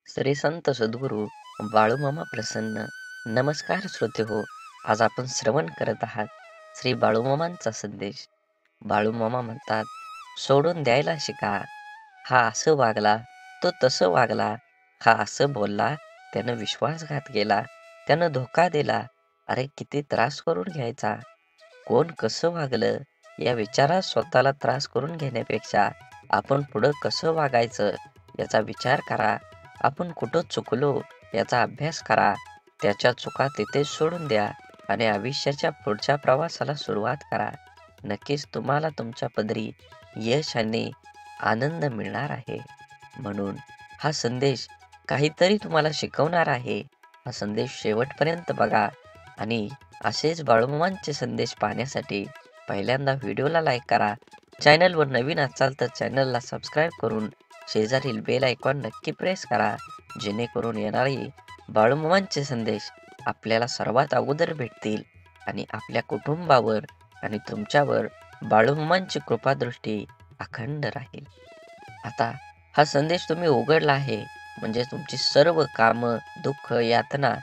श्री संत सद्गुरू बाळूमामा प्रसन्न. नमस्कार श्रोते हो. आज आपण श्रवण करत आहात श्री बाळूमामांचा संदेश. बाळूमामा म्हणतात, सोडून द्यायला शिका. हा असं वागला, तो तसं वागला. हा असं बोलला, त्यानं विश्वासघात केला, त्यानं धोका दिला. अरे किती त्रास करून घ्यायचा. कोण कसं वागलं या विचारात स्वतःला त्रास करून घेण्यापेक्षा आपण पुढं कसं वागायचं याचा विचार करा. आपण कुठं चुकलो याचा अभ्यास करा. त्याच्या चुका तिथेच सोडून द्या आणि आयुष्याच्या पुढच्या प्रवासाला सुरुवात करा. नक्कीच तुम्हाला तुमच्या पदरी यश आणि आनंद मिळणार आहे. म्हणून हा संदेश काहीतरी तुम्हाला शिकवणार आहे. हा संदेश शेवटपर्यंत बघा आणि असेच बाळूमामांचे संदेश पाहण्यासाठी पहिल्यांदा व्हिडिओला लाईक करा. चॅनलवर नवीन असाल तर चॅनलला सबस्क्राईब करून शेजारील बेल आयकॉन नक्की प्रेस करा, जेणेकरून येणारे बाळूमामांचे संदेश आपल्याला सर्वात अगोदर भेटतील आणि आपल्या कुटुंबावर आणि तुमच्यावर बाळूमामांची कृपादृष्टी अखंड राहील. आता हा संदेश तुम्ही उघडला आहे म्हणजे तुमची सर्व कामं, दुःख, यातना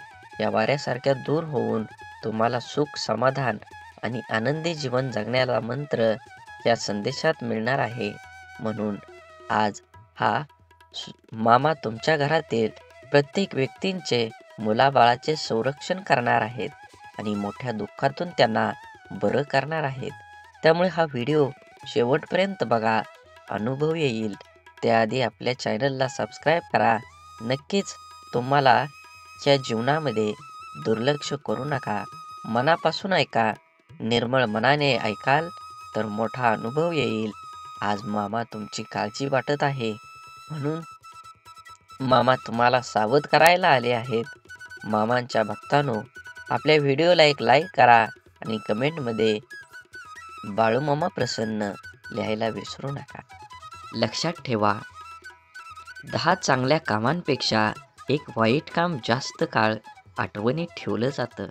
या वाऱ्यासारख्या दूर होऊन तुम्हाला सुख, समाधान आणि आनंदी जीवन जगण्याला मंत्र या संदेशात मिळणार आहे. म्हणून आज हा मामा तुमच्या घरातील प्रत्येक व्यक्तींचे, मुलाबाळाचे संरक्षण करणार आहेत आणि मोठ्या दुःखातून त्यांना बरं करणार आहेत. त्यामुळे हा व्हिडिओ शेवटपर्यंत बघा, अनुभव येईल. त्याआधी आपल्या चॅनलला सबस्क्राईब करा. नक्कीच तुम्हाला या जीवनामध्ये दुर्लक्ष करू नका. मनापासून ऐका. निर्मळ मनाने ऐकाल तर मोठा अनुभव येईल. आज मामा तुमची काळजी वाटत आहे, म्हणून मामा तुम्हाला सावध करायला आले आहेत. मामांच्या भक्तांनो, आपल्या व्हिडिओला एक लाईक करा आणि कमेंटमध्ये बाळूमामा प्रसन्न लिहायला विसरू नका. लक्षात ठेवा, 10 चांगल्या कामांपेक्षा एक वाईट काम जास्त काळ आठवणीत ठेवलं जातं.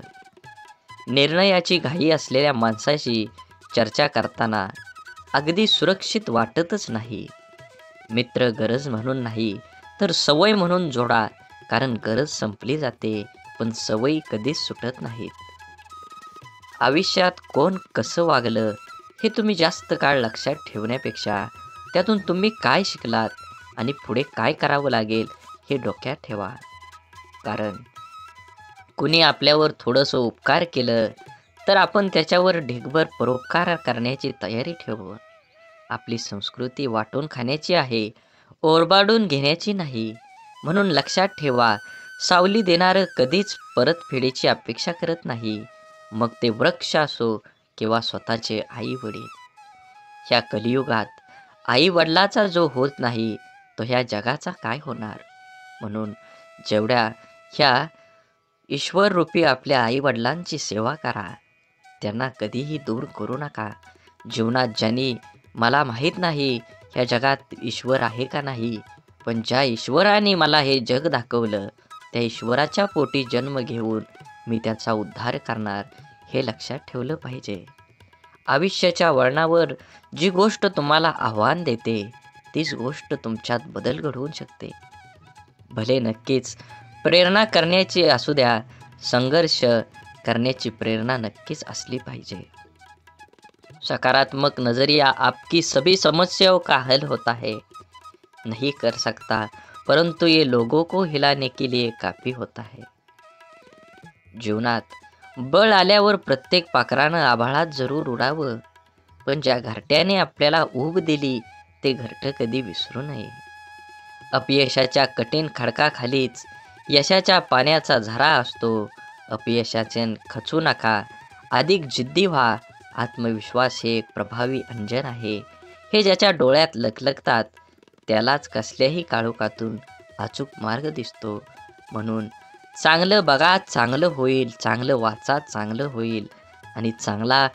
निर्णयाची घाई असलेल्या माणसाशी चर्चा करताना अगदी सुरक्षित वाटतच नाही. मित्र गरज म्हणून नाही तर सवय म्हणून जोडा, कारण गरज संपली जाते पण सवयी कधीच सुटत नाहीत. आयुष्यात कोण कसं वागलं हे तुम्ही जास्त काळ लक्षात ठेवण्यापेक्षा त्यातून तुम्ही काय शिकलात आणि पुढे काय करावं लागेल हे डोक्यात ठेवा. कारण कुणी आपल्यावर थोडंसं उपकार केलं तर आपण त्याच्यावर ढीगभर परोपकार करण्याची तयारी ठेवू. आपली संस्कृती वाटून खाण्याची आहे, ओरबाडून घेण्याची नाही. म्हणून लक्षात ठेवा, सावली देणारं कधीच परतफेडीची अपेक्षा करत नाही, मग ते वृक्ष असो किंवा स्वतःचे आई वडील. ह्या कलियुगात आई वडिलाचा जो होत नाही तो ह्या जगाचा काय होणार. म्हणून जेवढ्या ह्या ईश्वररूपी आपल्या आई वडिलांची सेवा करा, त्यांना कधीही दूर करू नका. जीवनात ज्यांनी मला माहीत नाही ह्या जगात ईश्वर आहे का नाही, पण ज्या ईश्वराने मला हे जग दाखवलं त्या ईश्वराच्या पोटी जन्म घेऊन मी त्याचा उद्धार करणार, हे लक्षात ठेवलं पाहिजे. आयुष्याच्या वळणावर जी गोष्ट तुम्हाला आव्हान देते तीच गोष्ट तुमच्यात बदल घडवून शकते. भले नक्कीच प्रेरणा करण्याची असू द्या, संघर्ष करण्याची प्रेरणा नक्कीच असली पाहिजे. सकारात्मक नजरिया आपकी सभी समस्याओं का हल होता है. नहीं कर सकता परंतु ये लोगों को हिलाने के लिए काफी होता है. जीवनात बळ आल्यावर प्रत्येक पाखरानं आभाळात जरूर उडावं, पण ज्या घरट्याने आपल्याला ऊब दिली ते घरटं कधी विसरू नये. अपयशाच्या कठीण खडकाखालीच यशाच्या पाण्याचा झरा असतो. अपयशाचे खचू नका, अधिक जिद्दी व्हा. आत्मविश्वास हे एक प्रभावी अंजन आहे. हे ज्याच्या डोळ्यात लखलखतात त्यालाच कसल्याही काळोखातून अचूक मार्ग दिसतो. म्हणून चांगलं बघा, चांगलं होईल, चांगलं वाचा, चांगलं होईल. आणि चांगला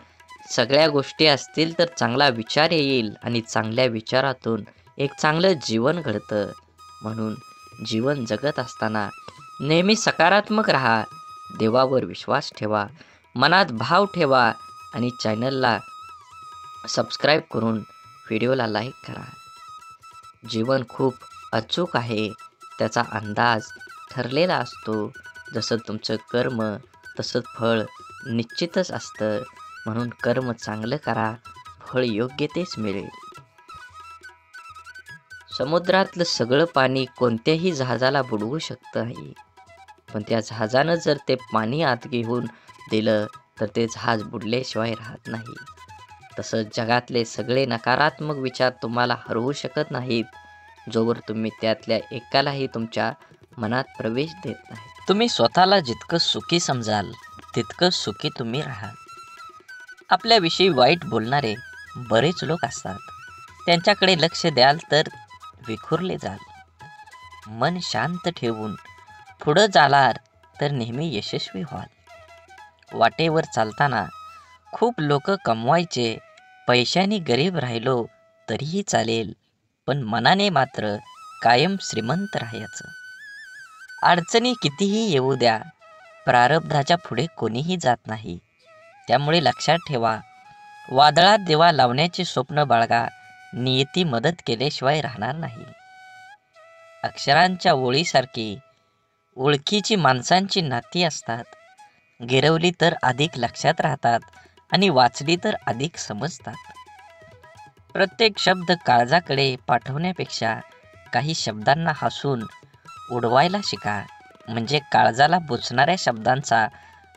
सगळ्या गोष्टी असतील तर चांगला विचार येईल आणि चांगल्या विचारातून एक चांगलं जीवन घडतं. म्हणून जीवन जगत असताना नेहमी सकारात्मक राहा, देवावर विश्वास ठेवा, मनात भाव ठेवा आणि चॅनलला सबस्क्राईब करून व्हिडिओला लाईक करा. जीवन खूप अचूक आहे, त्याचा अंदाज ठरलेला असतो. जसं तुमचं कर्म तसं फळ निश्चितच असतं. म्हणून कर्म चांगलं करा, फळ योग्य तेच मिळेल. समुद्रातलं सगळं पाणी कोणत्याही जहाजाला बुडवू शकतं नाही, पण त्या जहाजानं जर ते पाणी आत घेऊन दिलं तर ते जहाज बुडल्याशिवाय राहत नाही. तसंच जगातले सगळे नकारात्मक विचार तुम्हाला हरवू शकत नाहीत, जोवर तुम्ही त्यातल्या एकालाही तुमच्या मनात प्रवेश देत नाही. तुम्ही स्वतःला जितकं सुखी समजाल तितकं सुखी तुम्ही राहाल. आपल्याविषयी वाईट बोलणारे बरेच लोक असतात. त्यांच्याकडे लक्ष द्याल तर विखुरले जाल. मन शांत ठेवून पुढं जालात तर नेहमी यशस्वी व्हाल. वाटेवर चालताना खूप लोक कमवायचे, पैशाने गरीब राहिलो तरीही चालेल, पण मनाने मात्र कायम श्रीमंत राहायचं. अडचणी कितीही येऊ द्या, प्रारब्धाच्या पुढे कोणीही जात नाही. त्यामुळे लक्षात ठेवा, वादळात दिवा लावण्याचे स्वप्न बाळगा, नियती मदत केल्याशिवाय राहणार नाही. अक्षरांच्या ओळीसारखी ओळखीची माणसांची नाती असतात. गिरवली तर अधिक लक्षात राहतात आणि वाचली तर अधिक समजतात. प्रत्येक शब्द काळजाकडे पाठवण्यापेक्षा काही शब्दांना हसून उडवायला शिका, म्हणजे काळजाला बोचणाऱ्या शब्दांचा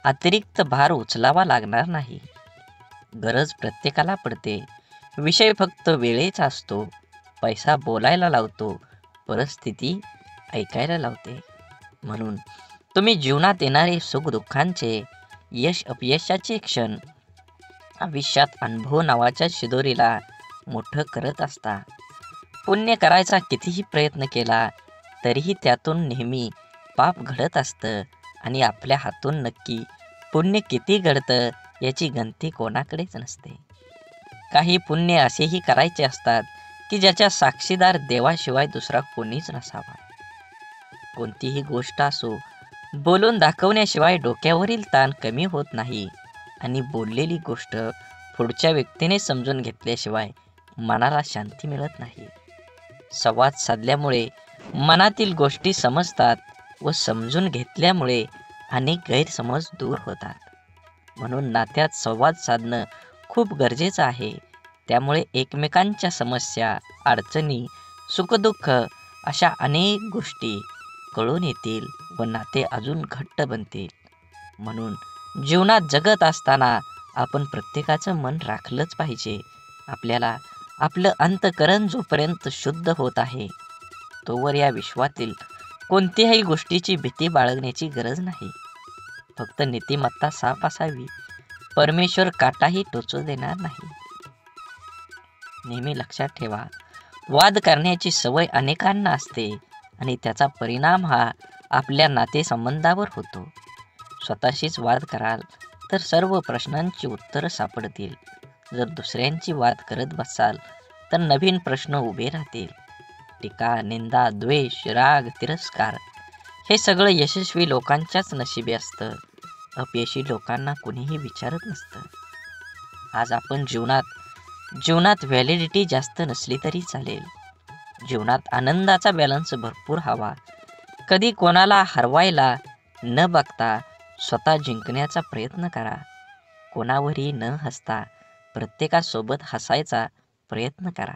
अतिरिक्त भार उचलावा लागणार नाही. गरज प्रत्येकाला पडते, विषय फक्त वेळेचा असतो. पैसा बोलायला लावतो, परिस्थिती ऐकायला लावते. म्हणून तुम्ही जीवनात येणारे सुखदुःखांचे, यश अपयशाचे क्षण आयुष्यात अनुभव नावाच्या शिदोरीला मोठं करत असता. पुण्य करायचा कितीही प्रयत्न केला तरीही त्यातून नेहमी पाप घडत असतं आणि आपल्या हातून नक्की पुण्य किती घडतं याची गणती कोणाकडेच नसते. काही पुण्य असेही करायचे असतात की ज्याच्या साक्षीदार देवाशिवाय दुसरा कोणीच नसावा. कोणतीही गोष्ट असो, बोलून दाखवण्याशिवाय डोक्यावरील ताण कमी होत नाही आणि बोललेली गोष्ट पुढच्या व्यक्तीने समजून घेतल्याशिवाय मनाला शांती मिळत नाही. संवाद साधल्यामुळे मनातील गोष्टी समजतात व समजून घेतल्यामुळे अनेक गैरसमज दूर होतात. म्हणून नात्यात संवाद साधणं खूप गरजेचं आहे. त्यामुळे एकमेकांच्या समस्या, अडचणी, सुखदुःख अशा अनेक गोष्टी कळून येतील व नाते अजून घट्ट बनतील. म्हणून जीवनात जगत असताना आपण प्रत्येकाचं मन राखलंच पाहिजे. आपल्याला आपलं अंतःकरण जोपर्यंत शुद्ध होत आहे तोवर या विश्वातील कोणत्याही गोष्टीची भीती बाळगण्याची गरज नाही. फक्त नीतिमत्ता साफ असावी. परमेश्वर काटाही टोचू देणार नाही. नेहमी लक्षात ठेवा, वाद करण्याची सवय अनेकांना असते आणि त्याचा परिणाम हा आपल्या नातेसंबंधावर होतो. स्वतःशीच वाद कराल तर सर्व प्रश्नांची उत्तरं सापडतील. जर दुसऱ्यांची वाद करत बसाल तर नवीन प्रश्न उभे राहतील. टीका, निंदा, द्वेष, राग, तिरस्कार हे सगळं यशस्वी लोकांच्याच नशिबी असतं. अपयशी लोकांना कुणीही विचारत नसतं. आज आपण जीवनात व्हॅलिडिटी जास्त नसली तरी चालेल. जीवनात आनंदाचा बॅलन्स भरपूर हवा. कधी कोणाला हरवायला न बघता स्वतः जिंकण्याचा प्रयत्न करा. कोणावरही न हसता प्रत्येकासोबत हसायचा प्रयत्न करा.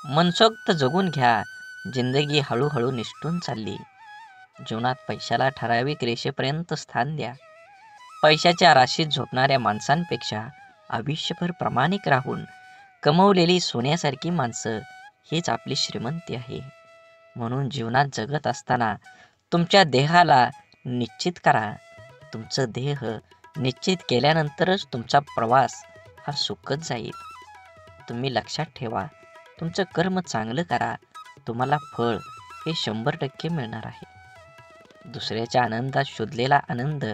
मनसोक्त जगून घ्या. जिंदगी हळूहळू निसटून चालली. जीवनात पैशाला ठराविक रेषेपर्यंत स्थान द्या. पैशाच्या राशीत झोपणाऱ्या माणसांपेक्षा आयुष्यभर प्रामाणिक राहून कमवलेली सोन्यासारखी माणसं हीच आपली श्रीमंती आहे. म्हणून जीवनात जगत असताना तुमच्या देहाला निश्चित करा. तुमचं देह निश्चित केल्यानंतरच तुमचा प्रवास हा सुखद जाईल. तुम्ही लक्षात ठेवा, तुमचं कर्म चांगलं करा. तुम्हाला फळ हे 100% मिळणार आहे. दुसऱ्याच्या आनंदात शोधलेला आनंद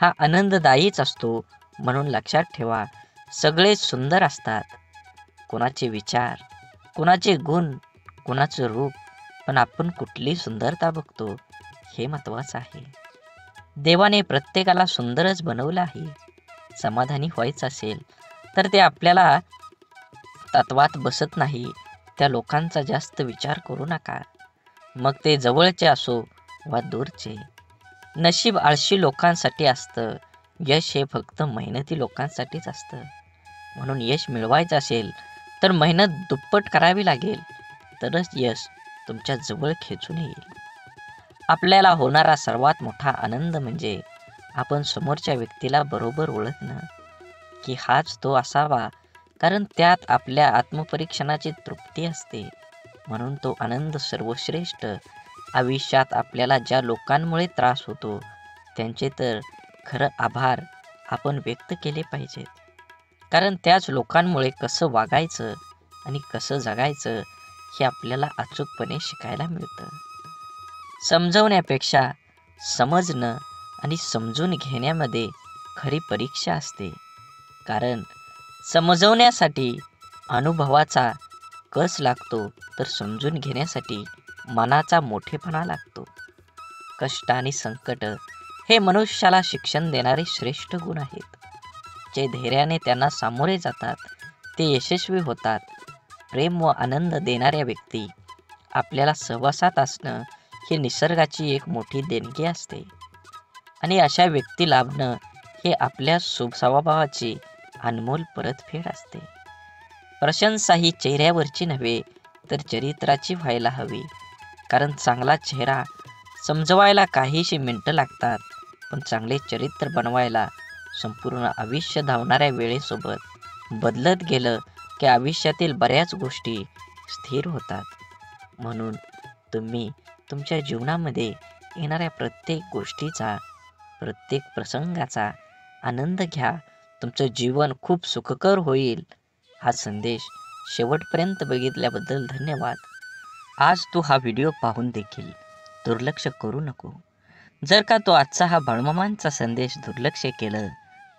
हा आनंददायीच असतो. म्हणून लक्षात ठेवा, सगळे सुंदर असतात. कोणाचे विचार, कोणाचे गुण, कोणाचं रूप, पण आपण कुठली सुंदरता बघतो हे महत्त्वाचं आहे. देवाने प्रत्येकाला सुंदरच बनवलं आहे. समाधानी व्हायचं असेल तर ते आपल्याला तत्वात बसत नाही त्या लोकांचा जास्त विचार करू नका. मग ते जवळचे असो वा दूरचे. नशीब आळशी लोकांसाठी असतं, यश हे फक्त मेहनती लोकांसाठीच असतं. म्हणून यश मिळवायचं असेल तर मेहनत दुप्पट करावी लागेल, तरच यश तुमच्या जवळ खेचून येईल. आपल्याला होणारा सर्वात मोठा आनंद म्हणजे आपण समोरच्या व्यक्तीला बरोबर ओळखणं, की हाच तो असावा, कारण त्यात आपल्या आत्मपरीक्षणाची तृप्ती असते. म्हणून तो आनंद सर्वश्रेष्ठ. आयुष्यात आपल्याला ज्या लोकांमुळे त्रास होतो त्यांचे तर खरं आभार आपण व्यक्त केले पाहिजेत, कारण त्याच लोकांमुळे कसं वागायचं आणि कसं जगायचं हे आपल्याला अचूकपणे शिकायला मिळतं. समजवण्यापेक्षा समजणं आणि समजून घेण्यामध्ये खरी परीक्षा असते, कारण समजवण्यासाठी अनुभवाचा कस लागतो, तर समजून घेण्यासाठी मनाचा मोठेपणा लागतो. कष्ट आणि संकट हे मनुष्याला शिक्षण देणारे श्रेष्ठ गुण आहेत. जे धैर्याने त्यांना सामोरे जातात ते यशस्वी होतात. प्रेम व आनंद देणाऱ्या व्यक्ती आपल्याला सहवासात असणं ही निसर्गाची एक मोठी देणगी असते, आणि अशा व्यक्ती लाभणं हे आपल्या स्वभावाची अनमोल परतफेड असते. प्रशंसा ही चेहऱ्यावरची नव्हे तर चरित्राची व्हायला हवी, कारण चांगला चेहरा समजवायला काहीशी मिनिटं लागतात, पण चांगले चरित्र बनवायला संपूर्ण आयुष्य धावणाऱ्या वेळेसोबत बदलत गेलं की आयुष्यातील बऱ्याच गोष्टी स्थिर होतात. म्हणून तुम्ही तुमच्या जीवनामध्ये येणाऱ्या प्रत्येक गोष्टीचा, प्रत्येक प्रसंगाचा आनंद घ्या. तुमचं जीवन खूप सुखकर होईल. हा संदेश शेवटपर्यंत बघितल्याबद्दल धन्यवाद. आज तू हा व्हिडिओ पाहून देखील दुर्लक्ष करू नको. जर का तो आजचा हा बाळूमामांचा संदेश दुर्लक्ष केलं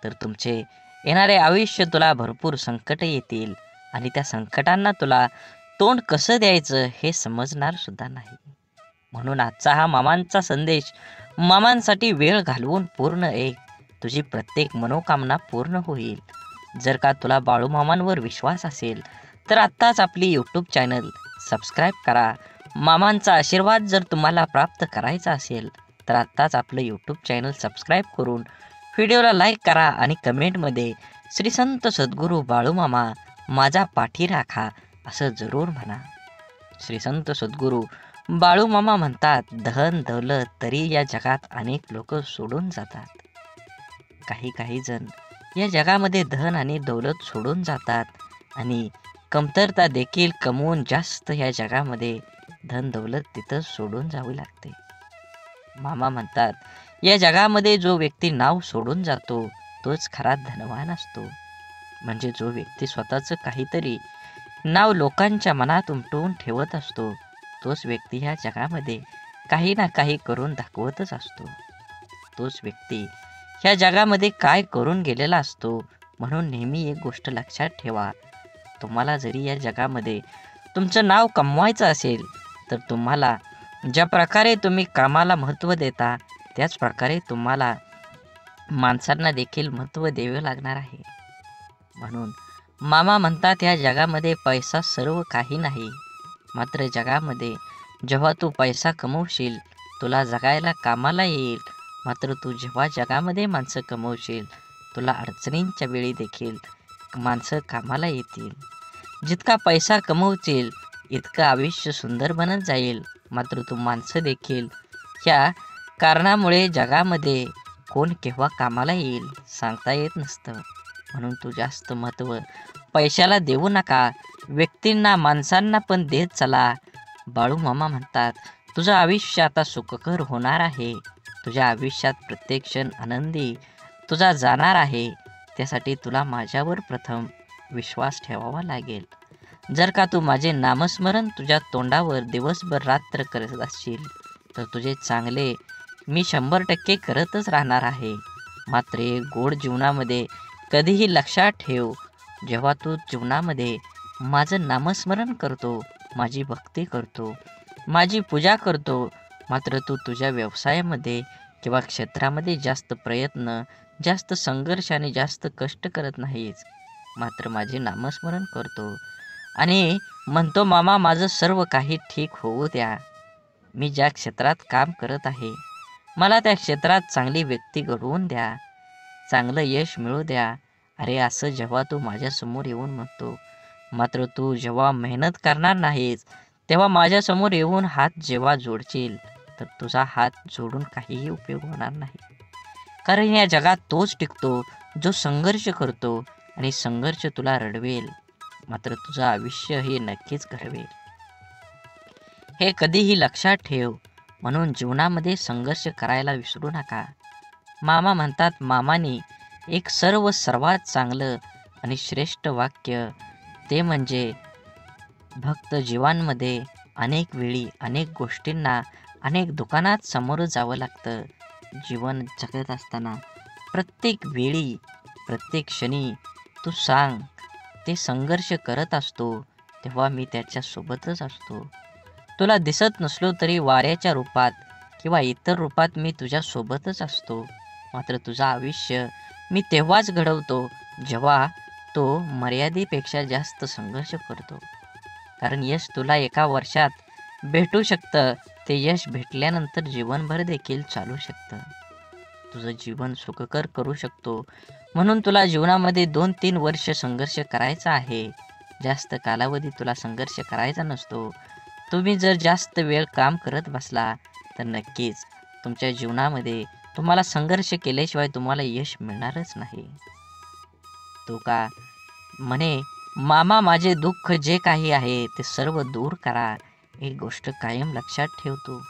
तर तुमचे येणारे आयुष्य तुला भरपूर संकट येतील, आणि त्या संकटांना तुला तोंड कसं द्यायचं हे समजणार सुद्धा नाही. म्हणून आजचा हा मामांचा संदेश मामांसाठी वेळ घालवून पूर्ण ऐक. तुझी प्रत्येक मनोकामना पूर्ण होईल. जर का तुला बाळूमामांवर विश्वास असेल तर आत्ताच आपली यूट्यूब चॅनल सबस्क्राईब करा. मामांचा आशीर्वाद जर तुम्हाला प्राप्त करायचा असेल तर आत्ताच आपलं यूट्यूब चॅनल सबस्क्राईब करून व्हिडिओला लाईक करा आणि कमेंटमध्ये श्री संत सद्गुरू बाळूमामा माझा पाठी राखा असं जरूर म्हणा. श्री संत सद्गुरू बाळूमामा म्हणतात, धन दौलत तरी या जगात अनेक लोक सोडून जातात. काही जण या जगामध्ये धन आणि दौलत सोडून जातात, आणि कमतरता देखील कमवून जास्त या जगामध्ये धन दौलत तिथं सोडून जावी लागते. मामा म्हणतात, या जगामध्ये जो व्यक्ती नाव सोडून जातो तोच खरा धनवान असतो. म्हणजे जो व्यक्ती स्वतःचं काहीतरी नाव लोकांच्या मनात उमटवून ठेवत असतो तोच व्यक्ती ह्या जगामध्ये काही ना काही करून दाखवतच असतो. तोच व्यक्ती ह्या जगामध्ये काय करून गेलेला असतो. म्हणून नेहमी एक गोष्ट लक्षात ठेवा, तुम्हाला जरी या जगामध्ये तुमचं नाव कमवायचं असेल तर तुम्हाला ज्या प्रकारे तुम्ही कामाला महत्त्व देता त्याच प्रकारे तुम्हाला माणसांना देखील महत्त्व द्यावे लागणार आहे. म्हणून मामा म्हणतात, या जगामध्ये पैसा सर्व काही नाही, मात्र जगामध्ये जेव्हा तू पैसा कमवशील तुला जगायला कामाला येईल. मात्र तू जेव्हा जगामध्ये माणसं कमवशील तुला अडचणींच्या वेळी देखील माणसं कामाला येतील. जितका पैसा कमवशील इतकं आयुष्य सुंदर बनत जाईल. मात्र तू माणसं देखील ह्या कारणामुळे जगामध्ये कोण केव्हा कामाला येईल सांगता येत नसतं. म्हणून तू जास्त महत्त्व पैशाला देऊ नका, व्यक्तींना माणसांना पण देत चला. बाळूमामा म्हणतात, तुझं आयुष्य आता सुखकर होणार आहे. तुझ्या आयुष्यात प्रत्येक क्षण आनंदी तुझा जाणार आहे. त्यासाठी तुला माझ्यावर प्रथम विश्वास ठेवावा लागेल. जर का तू माझे नामस्मरण तुझ्या तोंडावर दिवसभर रात्र करत असशील तर तुझे चांगले मी 100% करतच राहणार आहे. मात्र गोड जीवनामध्ये कधीही लक्षात ठेव, जेव्हा तू जीवनामध्ये माझं नामस्मरण करतो, माझी भक्ती करतो, माझी पूजा करतो, मात्र तू तुझ्या व्यवसायामध्ये किंवा क्षेत्रामध्ये जास्त प्रयत्न, जास्त संघर्ष आणि जास्त कष्ट करत नाहीस, मात्र माझे नामस्मरण करतो आणि म्हणतो, मामा माझं सर्व काही ठीक होऊ द्या. मी ज्या क्षेत्रात काम करत आहे, मला त्या क्षेत्रात चांगली व्यक्ती घडवून द्या, चांगलं यश मिळू द्या. अरे असं जेव्हा तू माझ्यासमोर येऊन म्हणतो, मात्र तू जेव्हा मेहनत करणार नाहीस, तेव्हा माझ्यासमोर येऊन हात जेव्हा जोडशील, तर तुझा हात जोडून काहीही उपयोग होणार नाही. कारण या जगात तोच टिकतो जो संघर्ष करतो, आणि संघर्ष तुला रडवेल, मात्र तुझं आयुष्य हे नक्कीच घडवेल. हे कधीही लक्षात ठेव. म्हणून जीवनामध्ये संघर्ष करायला विसरू नका. मामा म्हणतात, मामाने एक सर्वात चांगलं आणि श्रेष्ठ वाक्य ते म्हणजे, भक्त जीवांमध्ये अनेक वेळी अनेक गोष्टींना अनेक दुकानात सामोरं जावं लागतं. जीवन जगत असताना प्रत्येक वेळी प्रत्येक क्षणी तू सांग, ते संघर्ष करत असतो तेव्हा मी त्याच्यासोबतच असतो. तुला दिसत नसलो तरी वाऱ्याच्या रूपात किंवा इतर रूपात मी तुझ्यासोबतच असतो. मात्र तुझं आयुष्य मी तेव्हाच घडवतो जेव्हा तो मर्यादेपेक्षा जास्त संघर्ष करतो. कारण यश तुला एका वर्षात भेटू शकतं, ते यश भेटल्यानंतर जीवनभर देखील चालू शकतं. तुझं जीवन सुखकर करू शकतो. म्हणून तुला जीवनामध्ये 2-3 वर्ष संघर्ष करायचा आहे. जास्त कालावधी तुला संघर्ष करायचा नसतो. तुम्ही जर जास्त वेळ काम करत बसला तर नक्कीच तुमच्या जीवनामध्ये तुम्हाला संघर्ष केल्याशिवाय तुम्हाला यश मिळणारच नाही. तो का म्हणे, मामा माझे दुःख जे काही आहे ते सर्व दूर करा. एक गोष्ट कायम लक्षात ठेवतो,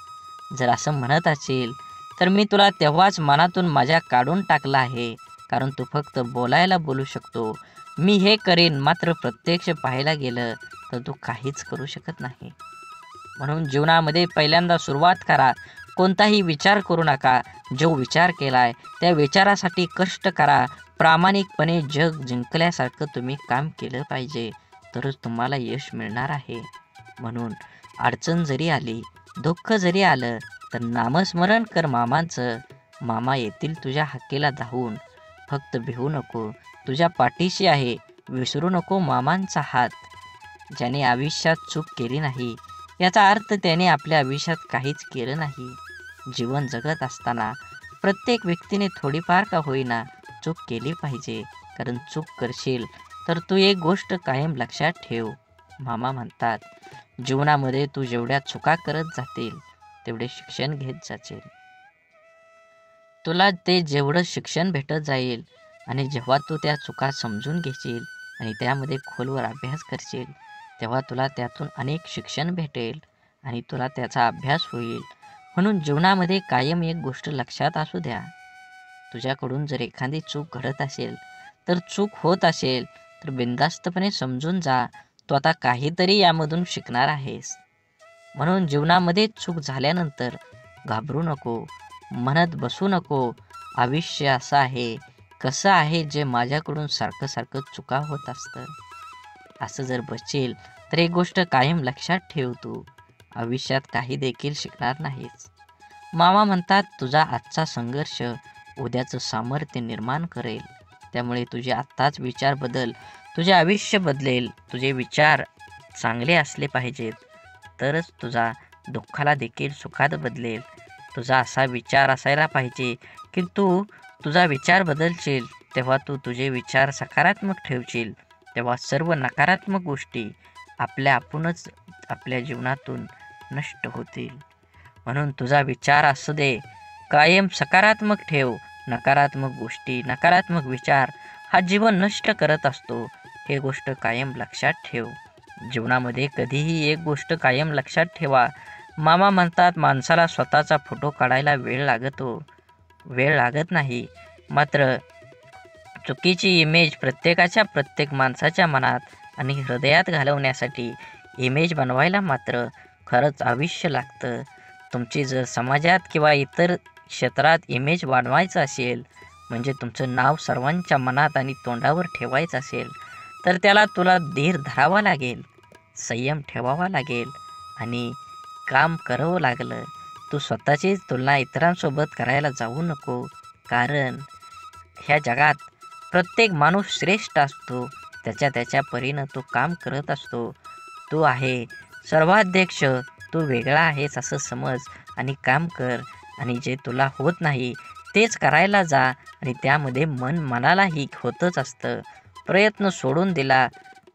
जर असं म्हणत असेल तर मी तुला तेव्हाच मनातून माझ्या काढून टाकला आहे. कारण तू फक्त बोलायला बोलू शकतो, मी हे करेन, मात्र प्रत्यक्ष पाहायला गेलं तर तू काहीच करू शकत नाही. म्हणून जीवनामध्ये पहिल्यांदा सुरुवात करा. कोणताही विचार करू नका. जो विचार केलाय त्या विचारासाठी कष्ट करा. प्रामाणिकपणे जग जिंकल्यासारखं तुम्ही काम केलं पाहिजे, तरच तुम्हाला यश मिळणार आहे. म्हणून अडचण जरी आली, दुःख जरी आलं, तर नामस्मरण कर मामांचं. मामा येतील तुझ्या हाकेला धावून. फक्त भिवू नको, तुझ्या पाठीशी आहे. विसरू नको मामांचा हात. ज्याने आयुष्यात चूक केली नाही याचा अर्थ त्याने आपल्या आयुष्यात काहीच केलं नाही. जीवन जगत असताना प्रत्येक व्यक्तीने थोडीफार का होईना चूक केली पाहिजे. कारण चूक करशील तर तू एक गोष्ट कायम लक्षात ठेव. मामा म्हणतात, जीवनामध्ये तू जेवढ्या चुका करत जातील तेवढे शिक्षण घेत जाशील. तुला ते जेवढं शिक्षण भेटत जाईल आणि जेव्हा तू त्या चुका समजून घेशील आणि त्यामध्ये खोलवर अभ्यास करशील, तेव्हा तुला त्यातून अनेक शिक्षण भेटेल आणि तुला त्याचा अभ्यास होईल. म्हणून जीवनामध्ये कायम एक गोष्ट लक्षात असू द्या, तुझ्याकडून जर एखादी चूक घडत असेल, तर चूक होत असेल तर बिनधास्तपणे समजून जा, तू आता काहीतरी यामधून शिकणार आहेस. म्हणून जीवनामध्ये चूक झाल्यानंतर घाबरू नको, म्हणत बसू नको, आयुष्य असं आहे, कसं आहे जे माझ्याकडून सारखं सारखं चुका होत असतं. असं जर बसशील तर एक गोष्ट कायम लक्षात ठेव, तू आयुष्यात काही देखील शिकणार नाहीस. मामा म्हणतात, तुझा आजचा संघर्ष उद्याचं सामर्थ्य निर्माण करेल. त्यामुळे तुझे आत्ताच विचार बदल, तुझे आयुष्य बदलेल. तुझे विचार चांगले असले पाहिजेत, तरच तुझा दुःखाला देखील सुखात बदलेल. तुझा असा विचार असायला पाहिजे की तू तुझा विचार बदलशील, तेव्हा तू तुझे विचार सकारात्मक ठेवशील, तेव्हा सर्व नकारात्मक गोष्टी आपणच आपल्या जीवनातून नष्ट होतील. म्हणून तुझा विचार असू दे, कायम सकारात्मक ठेव. नकारात्मक गोष्टी, नकारात्मक विचार हा जीवन नष्ट करत असतो. हे गोष्ट कायम लक्षात ठेव. जीवनामध्ये कधीही एक गोष्ट कायम लक्षात ठेवा. मामा म्हणतात, माणसाला स्वतःचा फोटो काढायला वेळ लागत नाही, मात्र चुकीची इमेज प्रत्येक माणसाच्या मनात आणि हृदयात घालवण्यासाठी इमेज बनवायला मात्र खरंच आयुष्य लागतं. तुमची जर समाजात किंवा इतर क्षेत्रात इमेज वाढवायचं असेल, म्हणजे तुमचं नाव सर्वांच्या मनात आणि तोंडावर ठेवायचं असेल, तर त्याला तुला धीर धरावा लागेल, संयम ठेवावा लागेल आणि काम करावं लागलं. तू स्वतःचीच तुलना इतरांसोबत करायला जाऊ नको. कारण ह्या जगात प्रत्येक माणूस श्रेष्ठ असतो, त्याच्या परीनं तो काम करत असतो. तू आहे सर्वाध्यक्ष, तू वेगळा आहेस असं समज आणि काम कर आणि जे तुला होत नाही तेच करायला जा आणि त्यामध्ये मनालाही होतच असतं. प्रयत्न सोडून दिला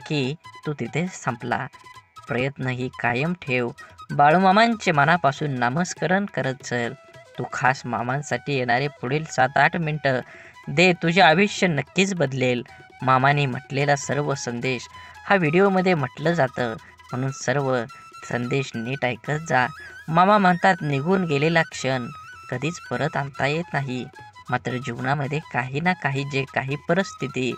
की तू तिथे संपला. प्रयत्नही कायम ठेव. बाळूमामांचे मनापासून नामस्मरण करत चल. तू खास मामांसाठी येणारे पुढील 7-8 मिनिटं दे. तुझे आयुष्य नक्कीच बदलेल. मामाने म्हटलेला सर्व संदेश हा व्हिडिओमध्ये म्हटलं जातं, म्हणून सर्व संदेश नीट ऐकत जा. मामा म्हणतात निघून गेलेला क्षण कधीच परत आणता येत नाही. मात्र जीवनामध्ये काही ना काही परिस्थिती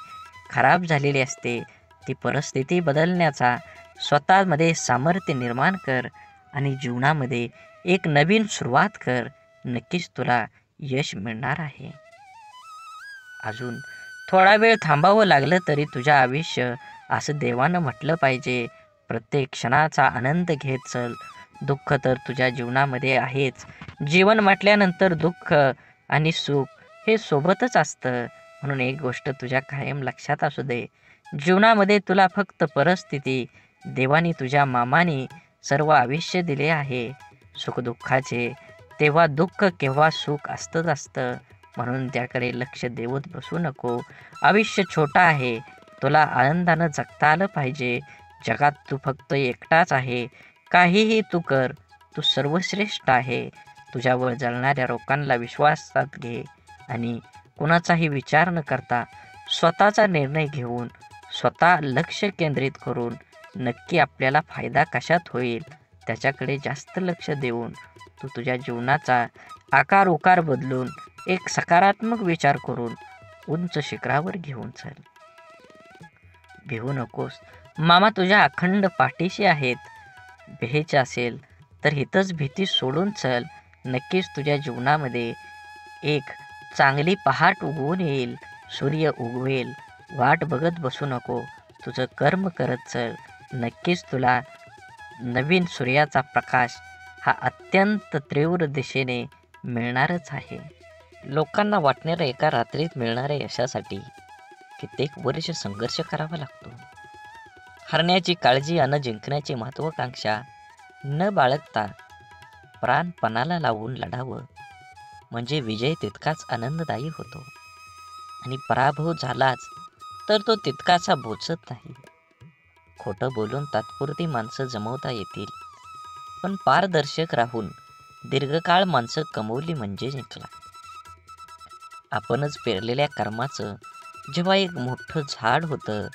खराब झालेली असते, ती परिस्थिती बदलण्याचा स्वतःमध्ये सामर्थ्य निर्माण कर आणि जीवनामध्ये एक नवीन सुरुवात कर. नक्कीच तुला यश मिळणार आहे. अजून थोडा वेळ थांबावं लागलं तरी तुझ्या आयुष्य असं देवानं म्हटलं पाहिजे. प्रत्येक क्षणाचा आनंद घेत चल. दुःख तर तुझ्या जीवनामध्ये आहेच. जीवन म्हटल्यानंतर दुःख आणि सुख हे सोबतच असतं. म्हणून एक गोष्ट तुझ्या कायम लक्षात असू दे. जीवनामध्ये तुला फक्त परिस्थिती, देवाने तुझ्या मामाने सर्व आयुष्य दिले आहे. सुखदुःखाचे तेव्हा दुःख केव्हा सुख असतंच असतं. म्हणून त्याकडे लक्ष देवत बसू नको. आयुष्य छोटं आहे. तुला आनंदानं जगता आलं पाहिजे. जगात तू फक्त एकटाच आहे. काहीही तू कर, तू सर्वश्रेष्ठ आहे. तुझ्यावर जळणाऱ्या लोकांना विश्वासात घे आणि कुणाचाही विचार न करता स्वतःचा निर्णय घेऊन स्वतः लक्ष केंद्रित करून नक्की आपल्याला फायदा कशात होईल त्याच्याकडे जास्त लक्ष देऊन तू तुझ्या जीवनाचा आकार उकार बदलून एक सकारात्मक विचार करून उंच शिखरावर घेऊन चल. भिवू नकोस. मामा तुझ्या अखंड पाठीशी आहेत. भ्यायचे असेल तर हितच भीती सोडून चल. नक्कीच तुझ्या जीवनामध्ये एक चांगली पहाट उगवून येईल. सूर्य उगवेल. वाट बघत बसू नको. तुझं कर्म करत चल. नक्कीच तुला नवीन सूर्याचा प्रकाश हा अत्यंत तीव्र दिशेने मिळणारच आहे. लोकांना वाटणाऱ्या एका रात्रीत मिळणाऱ्या यशासाठी कित्येक वर्ष संघर्ष करावा लागतो. हरण्याची काळजी अन जिंकण्याची महत्वाकांक्षा न बाळगता प्राणपणाला लावून लढावं म्हणजे विजय तितकाच आनंददायी होतो आणि पराभव झालाच तर तो तितकासा बोचत नाही. खोटं बोलून तात्पुरती माणसं जमवता येतील, पण पारदर्शक राहून दीर्घकाळ माणसं कमवली म्हणजे जिंकला. आपणच पेरलेल्या कर्माचं जेव्हा एक मोठं झाड होतं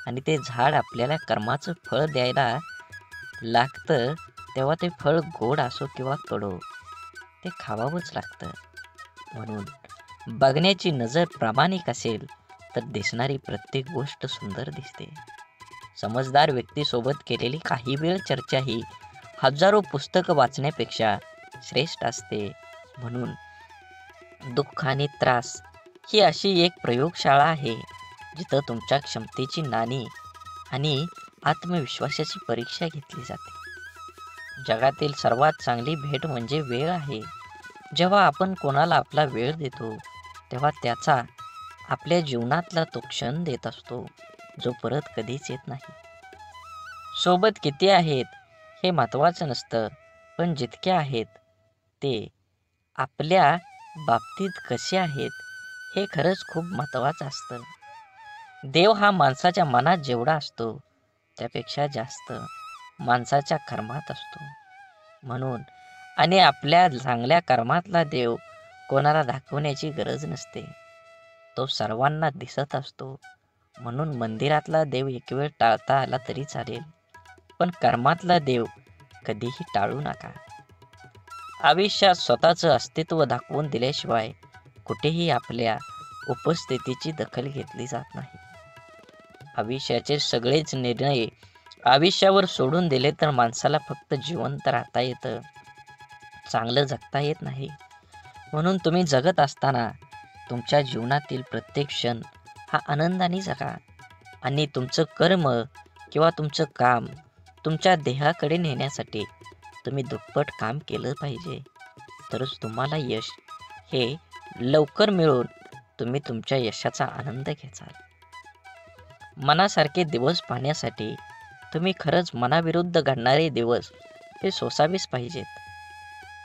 आणि ते झाड आपल्याला कर्माचं फळ द्यायला लागतं, तेव्हा ते फळ गोड असो किंवा कडू ते खावावंच लागतं. म्हणून बघण्याची नजर प्रामाणिक असेल तर दिसणारी प्रत्येक गोष्ट सुंदर दिसते. समजदार व्यक्तीसोबत केलेली काही वेळ चर्चा ही हजारो पुस्तकं वाचण्यापेक्षा श्रेष्ठ असते. म्हणून दुःख आणि त्रास ही अशी एक प्रयोगशाळा आहे जिथं तुमच्या क्षमतेची नाणी आणि आत्मविश्वासाची परीक्षा घेतली जाते. जगातील सर्वात चांगली भेट म्हणजे वेळ आहे. जेव्हा आपण कोणाला आपला वेळ देतो तेव्हा त्याचा आपल्या जीवनातला तो क्षण देत असतो जो परत कधीच येत नाही. सोबत किती आहेत हे महत्त्वाचं नसतं, पण जितके आहेत ते आपल्या बाबतीत कसे आहेत हे खरंच खूप महत्त्वाचं असतं. देव हा माणसाच्या मनात जेवढा असतो त्यापेक्षा जास्त माणसाच्या कर्मात असतो. म्हणून आणि आपल्या चांगल्या कर्मातला देव कोणाला दाखवण्याची गरज नसते, तो सर्वांना दिसत असतो. म्हणून मंदिरातला देव एक वेळ टाळता आला तरी चालेल, पण कर्मातला देव कधीही टाळू नका. आयुष्यात स्वतःचं अस्तित्व दाखवून दिल्याशिवाय कुठेही आपल्या उपस्थितीची दखल घेतली जात नाही. आयुष्याचे सगळेच निर्णय आयुष्यावर सोडून दिले तर माणसाला फक्त जिवंत राहता येतं, चांगलं जगता येत नाही. म्हणून तुम्ही जगत असताना तुमच्या जीवनातील प्रत्येक क्षण हा आनंदाने जगा आणि तुमचं कर्म किंवा तुमचं काम तुमच्या देहाकडे नेण्यासाठी तुम्ही दुप्पट काम केलं पाहिजे. तरच तुम्हाला यश हे लवकर मिळून तुम्ही तुमच्या यशाचा आनंद घ्याल. मनासारखे दिवस पाहण्यासाठी तुम्ही खरंच मनाविरुद्ध घडणारे दिवस हे सोसावीच पाहिजेत.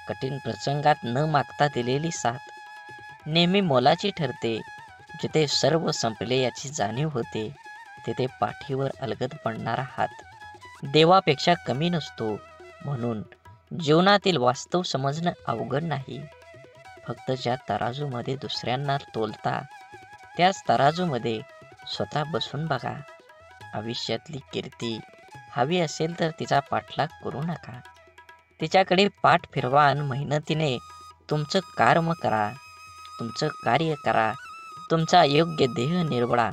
कठीण प्रसंगात न मागता दिलेली साथ नेहमी मोलाची ठरते. जिथे सर्व संपले याची जाणीव होते, तिथे पाठीवर अलगद पडणारा हात देवापेक्षा कमी नसतो. म्हणून जीवनातील वास्तव समजणं अवघड नाही. फक्त ज्या तराजूमध्ये दुसऱ्यांना तोलता, त्याच तराजूमध्ये स्वतः बसून बघा. आयुष्यातली कीर्ती हवी असेल तर तिचा पाठलाग करू नका. तिच्याकडे पाठ फिरवा आणि मेहनतीने तुमचं कर्म करा, तुमचं कार्य करा, तुमचा योग्य देह निवडा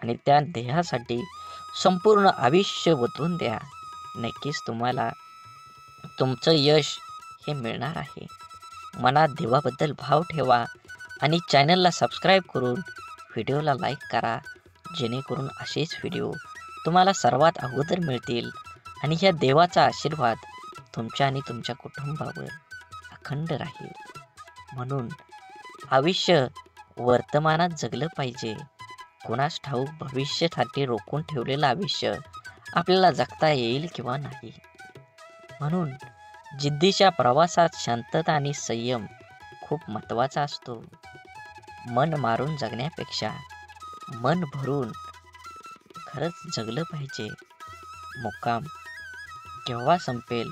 आणि त्या देहासाठी संपूर्ण आयुष्य ओतून द्या. नक्कीच तुम्हाला तुमचं यश हे मिळणार आहे. मनात देवाबद्दल भाव ठेवा आणि चॅनलला सबस्क्राईब करून व्हिडिओला लाईक करा, जेणेकरून असेच व्हिडिओ तुम्हाला सर्वात अगोदर मिळतील आणि ह्या देवाचा आशीर्वाद तुमच्या आणि तुमच्या कुटुंबावर अखंड राहील. म्हणून आयुष्य वर्तमानात जगलं पाहिजे. कोणास ठाऊक भविष्यासाठी रोखून ठेवलेलं आयुष्य आपल्याला जगता येईल किंवा नाही. म्हणून जिद्दीच्या प्रवासात शांतता आणि संयम खूप महत्त्वाचा असतो. मन मारून जगण्यापेक्षा मन भरून खरंच जगलं पाहिजे. मुक्काम केव्हा संपेल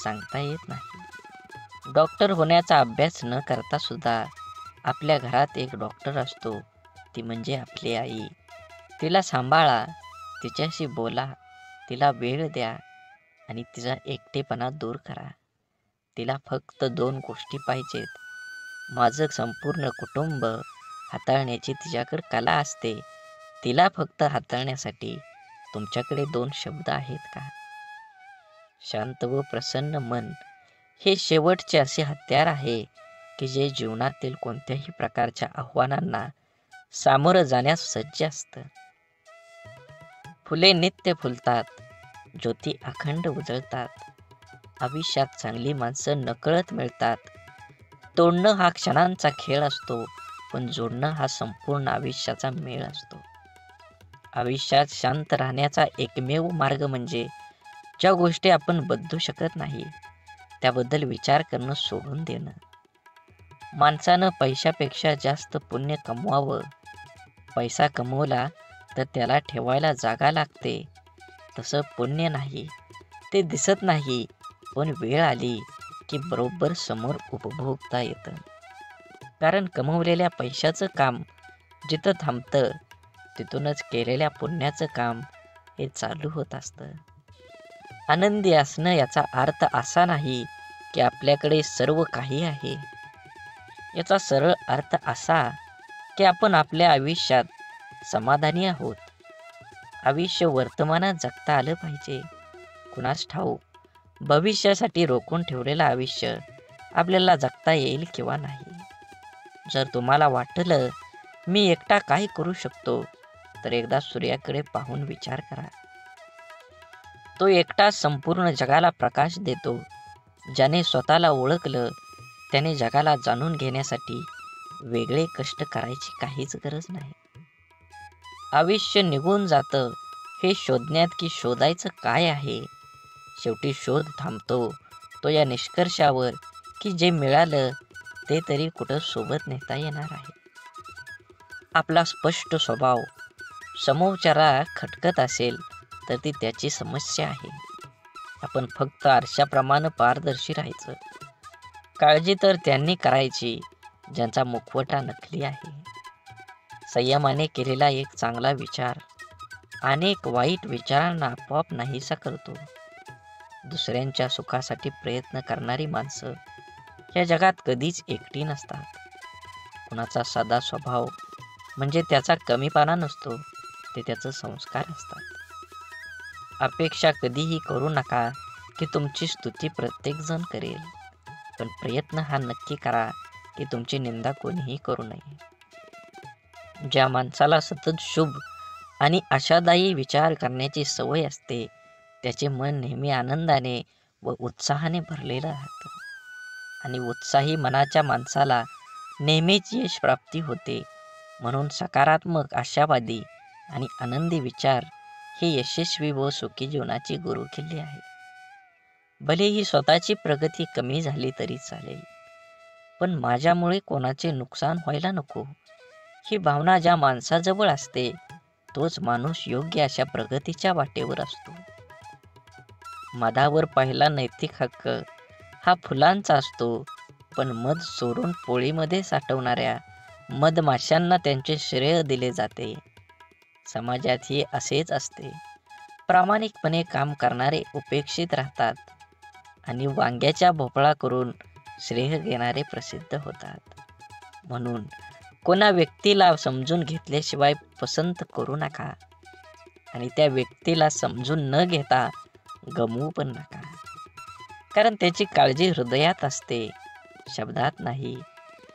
सांगता येत नाही. डॉक्टर होण्याचा अभ्यास न करता सुद्धा आपल्या घरात एक डॉक्टर असतो, ती म्हणजे आपली आई. तिला सांभाळा, तिच्याशी बोला, तिला वेळ द्या आणि तिचा एकटेपणा दूर करा. तिला फक्त 2 गोष्टी पाहिजेत. माझं संपूर्ण कुटुंब हाताळण्याची तिच्याकडे कला असते. तिला फक्त हाताळण्यासाठी तुमच्याकडे 2 शब्द आहेत का? शांत व प्रसन्न मन हे शेवटचे असे हत्यार आहे की जे जीवनातील कोणत्याही प्रकारच्या आव्हानांना सामोरं जाण्यास सज्ज असतं. फुले नित्य फुलतात, ज्योती अखंड उजळतात. आयुष्यात चांगली माणसं नकळत मिळतात. तोडणं हा क्षणांचा खेळ असतो, पण जोडणं हा संपूर्ण आयुष्याचा मेळ असतो. आयुष्यात शांत राहण्याचा एकमेव मार्ग म्हणजे ज्या गोष्टी आपण बदलू शकत नाही त्याबद्दल विचार करणं सोडून देणं. माणसानं पैशापेक्षा जास्त पुण्य कमवावं. पैसा कमवला तर त्याला ठेवायला जागा लागते. तसं पुण्य नाही, ते दिसत नाही, पण वेळ आली की बरोबर समोर उपभोगता येतं. कारण कमवलेल्या पैशाचं काम जिथं थांबतं, तिथूनच केलेल्या पुण्याचं काम हे चालू होत असतं. आनंदी असणं याचा अर्थ असा नाही की आपल्याकडे सर्व काही आहे. याचा सरळ अर्थ असा की आपण आपल्या आयुष्यात समाधानी आहोत. आयुष्य वर्तमानात जगता आलं पाहिजे. कुणास ठाऊक भविष्यासाठी रोखून ठेवलेलं आयुष्य आपल्याला जगता येईल किंवा नाही. जर तुम्हाला वाटलं मी एकटा काय करू शकतो, तर एकदा सूर्याकडे पाहून विचार करा. तो एकटा संपूर्ण जगाला प्रकाश देतो. ज्याने स्वतःला ओळखलं त्याने जगाला जाणून घेण्यासाठी वेगळे कष्ट करायची काहीच गरज नाही. आयुष्य निघून जातं हे शोधण्यात की शोधायचं काय आहे. शेवटी शोध थांबतो तो या निष्कर्षावर की जे मिळालं ते तरी कुठं सोबत नेता येणार आहे. आपला स्पष्ट स्वभाव समोरच्याला खटकत असेल तर ती त्याची समस्या आहे. आपण फक्त आरशाप्रमाणे पारदर्शी राहायचं. काळजी तर त्यांनी करायची ज्यांचा मुखवटा नकली आहे. संयमाने केलेला एक चांगला विचार अनेक वाईट विचारांना आपोआप नाहीसा करतो. दुसऱ्यांच्या सुखासाठी प्रयत्न करणारी माणसं या जगात कधीच एकटी नसतात. कुणाचा साधा स्वभाव म्हणजे त्याचा कमीपणा नसतो, ते त्याचं संस्कार असतात. अपेक्षा कधीही करू नका की तुमची स्तुती प्रत्येकजण करेल, पण प्रयत्न हा नक्की करा की तुमची निंदा कोणीही करू नये. ज्या माणसाला सतत शुभ आणि आशादायी विचार करण्याची सवय असते, त्याचे मन नेहमी आनंदाने व उत्साहाने भरलेलं राहतं. आणि उत्साही मनाच्या माणसाला नेहमीच यश प्राप्ती होते. म्हणून सकारात्मक, आशावादी आणि आनंदी विचार हे यशस्वी व सुखी जीवनाची गुरुकिल्ली आहे. भलेही स्वतःची प्रगती कमी झाली तरी चालेल, पण माझ्यामुळे कोणाचे नुकसान व्हायला नको. ही भावना ज्या माणसाजवळ असते तोच माणूस योग्य अशा प्रगतीच्या वाटेवर असतो. मधावर पहिला नैतिक हक्क हा फुलांचा असतो, पण मध चोरून पोळीमध्ये साठवणाऱ्या मधमाशांना त्यांचे श्रेय दिले जाते. समाजातही असेच असते. प्रामाणिकपणे काम करणारे उपेक्षित राहतात आणि वांग्याच्या भोपळा करून श्रेय घेणारे प्रसिद्ध होतात. म्हणून कोणा व्यक्तीला समजून घेतल्याशिवाय पसंत करू नका आणि त्या व्यक्तीला समजून न घेता गमवू पण नका. कारण त्याची काळजी हृदयात असते, शब्दात नाही,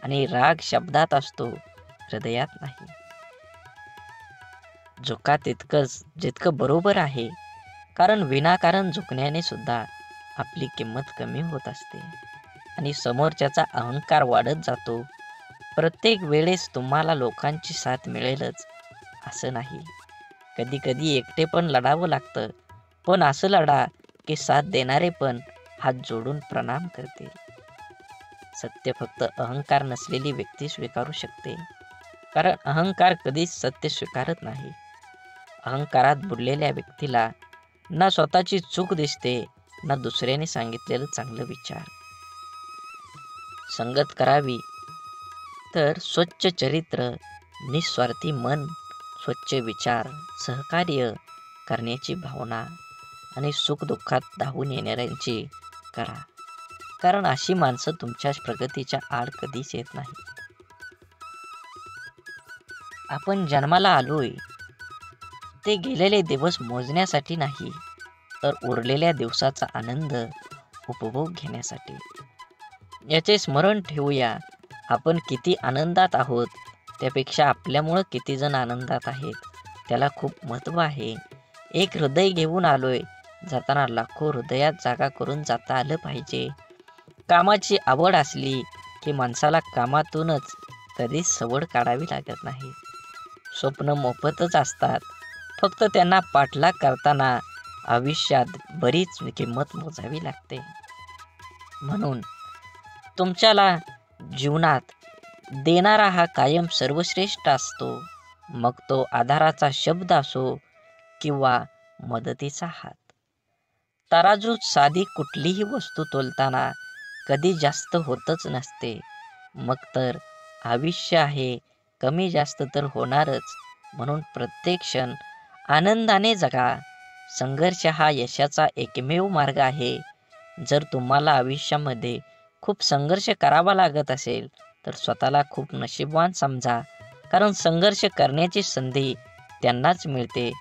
आणि राग शब्दात असतो, हृदयात नाही. झुका तितकंच जितकं बरोबर आहे, कारण विनाकारण झुकण्याने सुद्धा आपली किंमत कमी होत असते आणि समोरच्याचा अहंकार वाढत जातो. प्रत्येक वेळेस तुम्हाला लोकांची साथ मिळेलच असं नाही. कधी कधी एकटे पण लढावं लागतं, पण असं लढा की साथ देणारे पण हात जोडून प्रणाम करतील. सत्य फक्त अहंकार नसलेली व्यक्ती स्वीकारू शकते, कारण अहंकार कधीच सत्य स्वीकारत नाही. अहंकारात बुडलेल्या व्यक्तीला ना स्वतःची चूक दिसते, ना दुसऱ्याने सांगितलेलं चांगलं विचार. संगत करावी तर स्वच्छ चरित्र, निस्वार्थी मन, स्वच्छ विचार, सहकार्य करण्याची भावना आणि सुखदुःखात धावून येणाऱ्यांची करा. कारण अशी माणसं तुमच्या प्रगतीच्या आड कधीच येत नाही. आपण जन्माला आलोय ते गेलेले दिवस मोजण्यासाठी नाही, तर उरलेल्या दिवसाचा आनंद उपभोग घेण्यासाठी. याचे स्मरण ठेवूया. आपण किती आनंदात आहोत त्यापेक्षा आपल्यामुळं किती जण आनंदात आहेत त्याला खूप महत्त्व आहे. एक हृदय घेऊन आलोय, जाताना लाखो हृदयात जागा करून जाता आलं पाहिजे. कामाची आवड असली की माणसाला कामातूनच कधीच सवड काढावी लागत नाही. स्वप्न मोफतच असतात, फक्त त्यांना पाठलाग करताना आयुष्यात बरीच किंमत मोजावी लागते. म्हणून तुमच्याला जीवनात देणारा हा कायम सर्वश्रेष्ठ असतो, मग तो आधाराचा शब्द असो किंवा मदतीचा हात. तराजूत साधी कुठलीही वस्तू तोलताना कधी जास्त होतच नसते, मग तर आयुष्य आहे, कमी जास्त तर होणारच. म्हणून प्रत्येक क्षण आनंदाने जगा. संघर्ष हा यशाचा एकमेव मार्ग आहे. जर तुम्हाला आयुष्यामध्ये खूप संघर्ष करावा लागत असेल तर स्वतःला खूप नशीबवान समजा, कारण संघर्ष करण्याची संधी त्यांनाच मिळते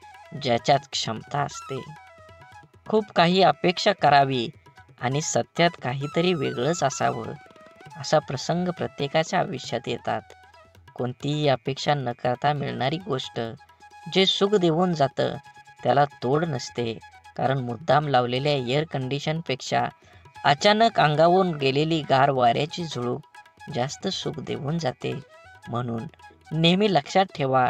ज्याच्यात क्षमता असते. खूप काही अपेक्षा करावी आणि सत्यात काहीतरी वेगळंच असावं, असा प्रसंग प्रत्येकाच्या आयुष्यात येतात. कोणतीही अपेक्षा न करता मिळणारी गोष्ट जे सुख देऊन जातं त्याला तोड नसते, कारण मुद्दाम लावलेल्या एअर कंडिशनपेक्षा अचानक अंगावरून गेलेली गार वाऱ्याची झुळूक जास्त सुख देऊन जाते. म्हणून नेहमी लक्षात ठेवा,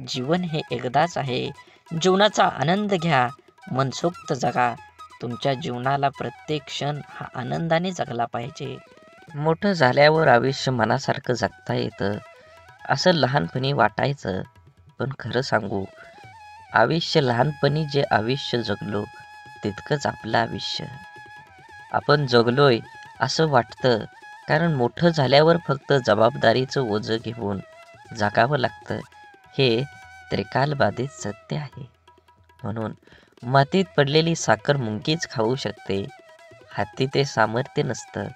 जीवन हे एकदाच आहे. जीवनाचा आनंद घ्या, मनसोक्त जगा. तुमच्या जीवनाला प्रत्येक क्षण हा आनंदाने जगला पाहिजे. मोठं झाल्यावर आयुष्य मनासारखं जगता येतं असं लहानपणी वाटायचं, पण खरं सांगू, आयुष्य लहानपणी जे आयुष्य जगलो तितकंच आपलं आयुष्य. आपण जगलोय असं वाटतं, कारण मोठं झाल्यावर फक्त जबाबदारीचं ओझं घेऊन जगावं लागतं, हे त्रिकालबाधित सत्य आहे. म्हणून मातीत पडलेली साखर मुंगीच खाऊ शकते, हाती ते सामर्थ्य नसतं.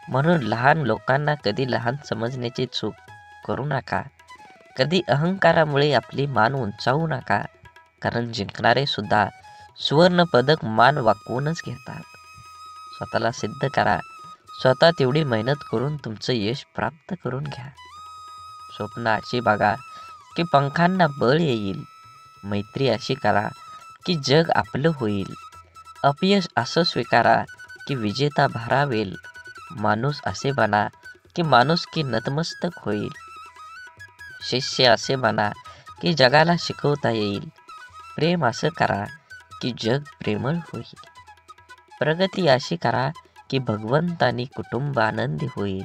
म्हणून लहान लोकांना कधी लहान समजण्याची चूक करू नका. कधी अहंकारामुळे आपली मान उंचावू नका, कारण जिंकणारे सुद्धा सुवर्ण पदक मान वाकवूनच घेतात. स्वतःला सिद्ध करा, स्वतः तेवढी मेहनत करून तुमचं यश प्राप्त करून घ्या. स्वप्न अशी बघा की पंखांना बळ येईल. मैत्री अशी करा की जग आपलं होईल. अपयश असं स्वीकारा की विजेता भारावेल. माणूस असे बना की माणुसकी नतमस्तक होईल. शिष्य असे बना की जगाला शिकवता येईल. प्रेम असं करा की जग प्रेमळ होईल. प्रगती अशी करा की भगवंत आणि कुटुंब आनंदी होईल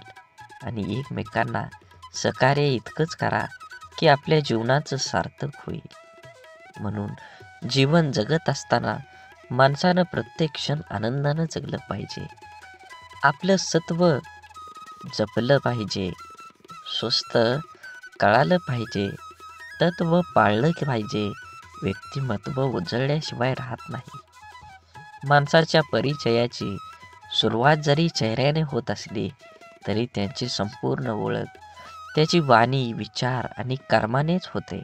आणि एकमेकांना सहकार्य इतकंच करा की आपल्या जीवनाचं सार्थक होईल. म्हणून जीवन जगत असताना माणसानं प्रत्येक क्षण आनंदानं जगलं पाहिजे. आपलं सत्व जपलं पाहिजे, स्वस्थ कळालं पाहिजे, तत्व पाळलं पाहिजे. व्यक्तिमत्व उजळल्याशिवाय राहत नाही. माणसाच्या परिचयाची सुरुवात जरी चेहऱ्याने होत असली तरी त्यांची संपूर्ण ओळख त्याची वाणी, विचार आणि कर्मानेच होते.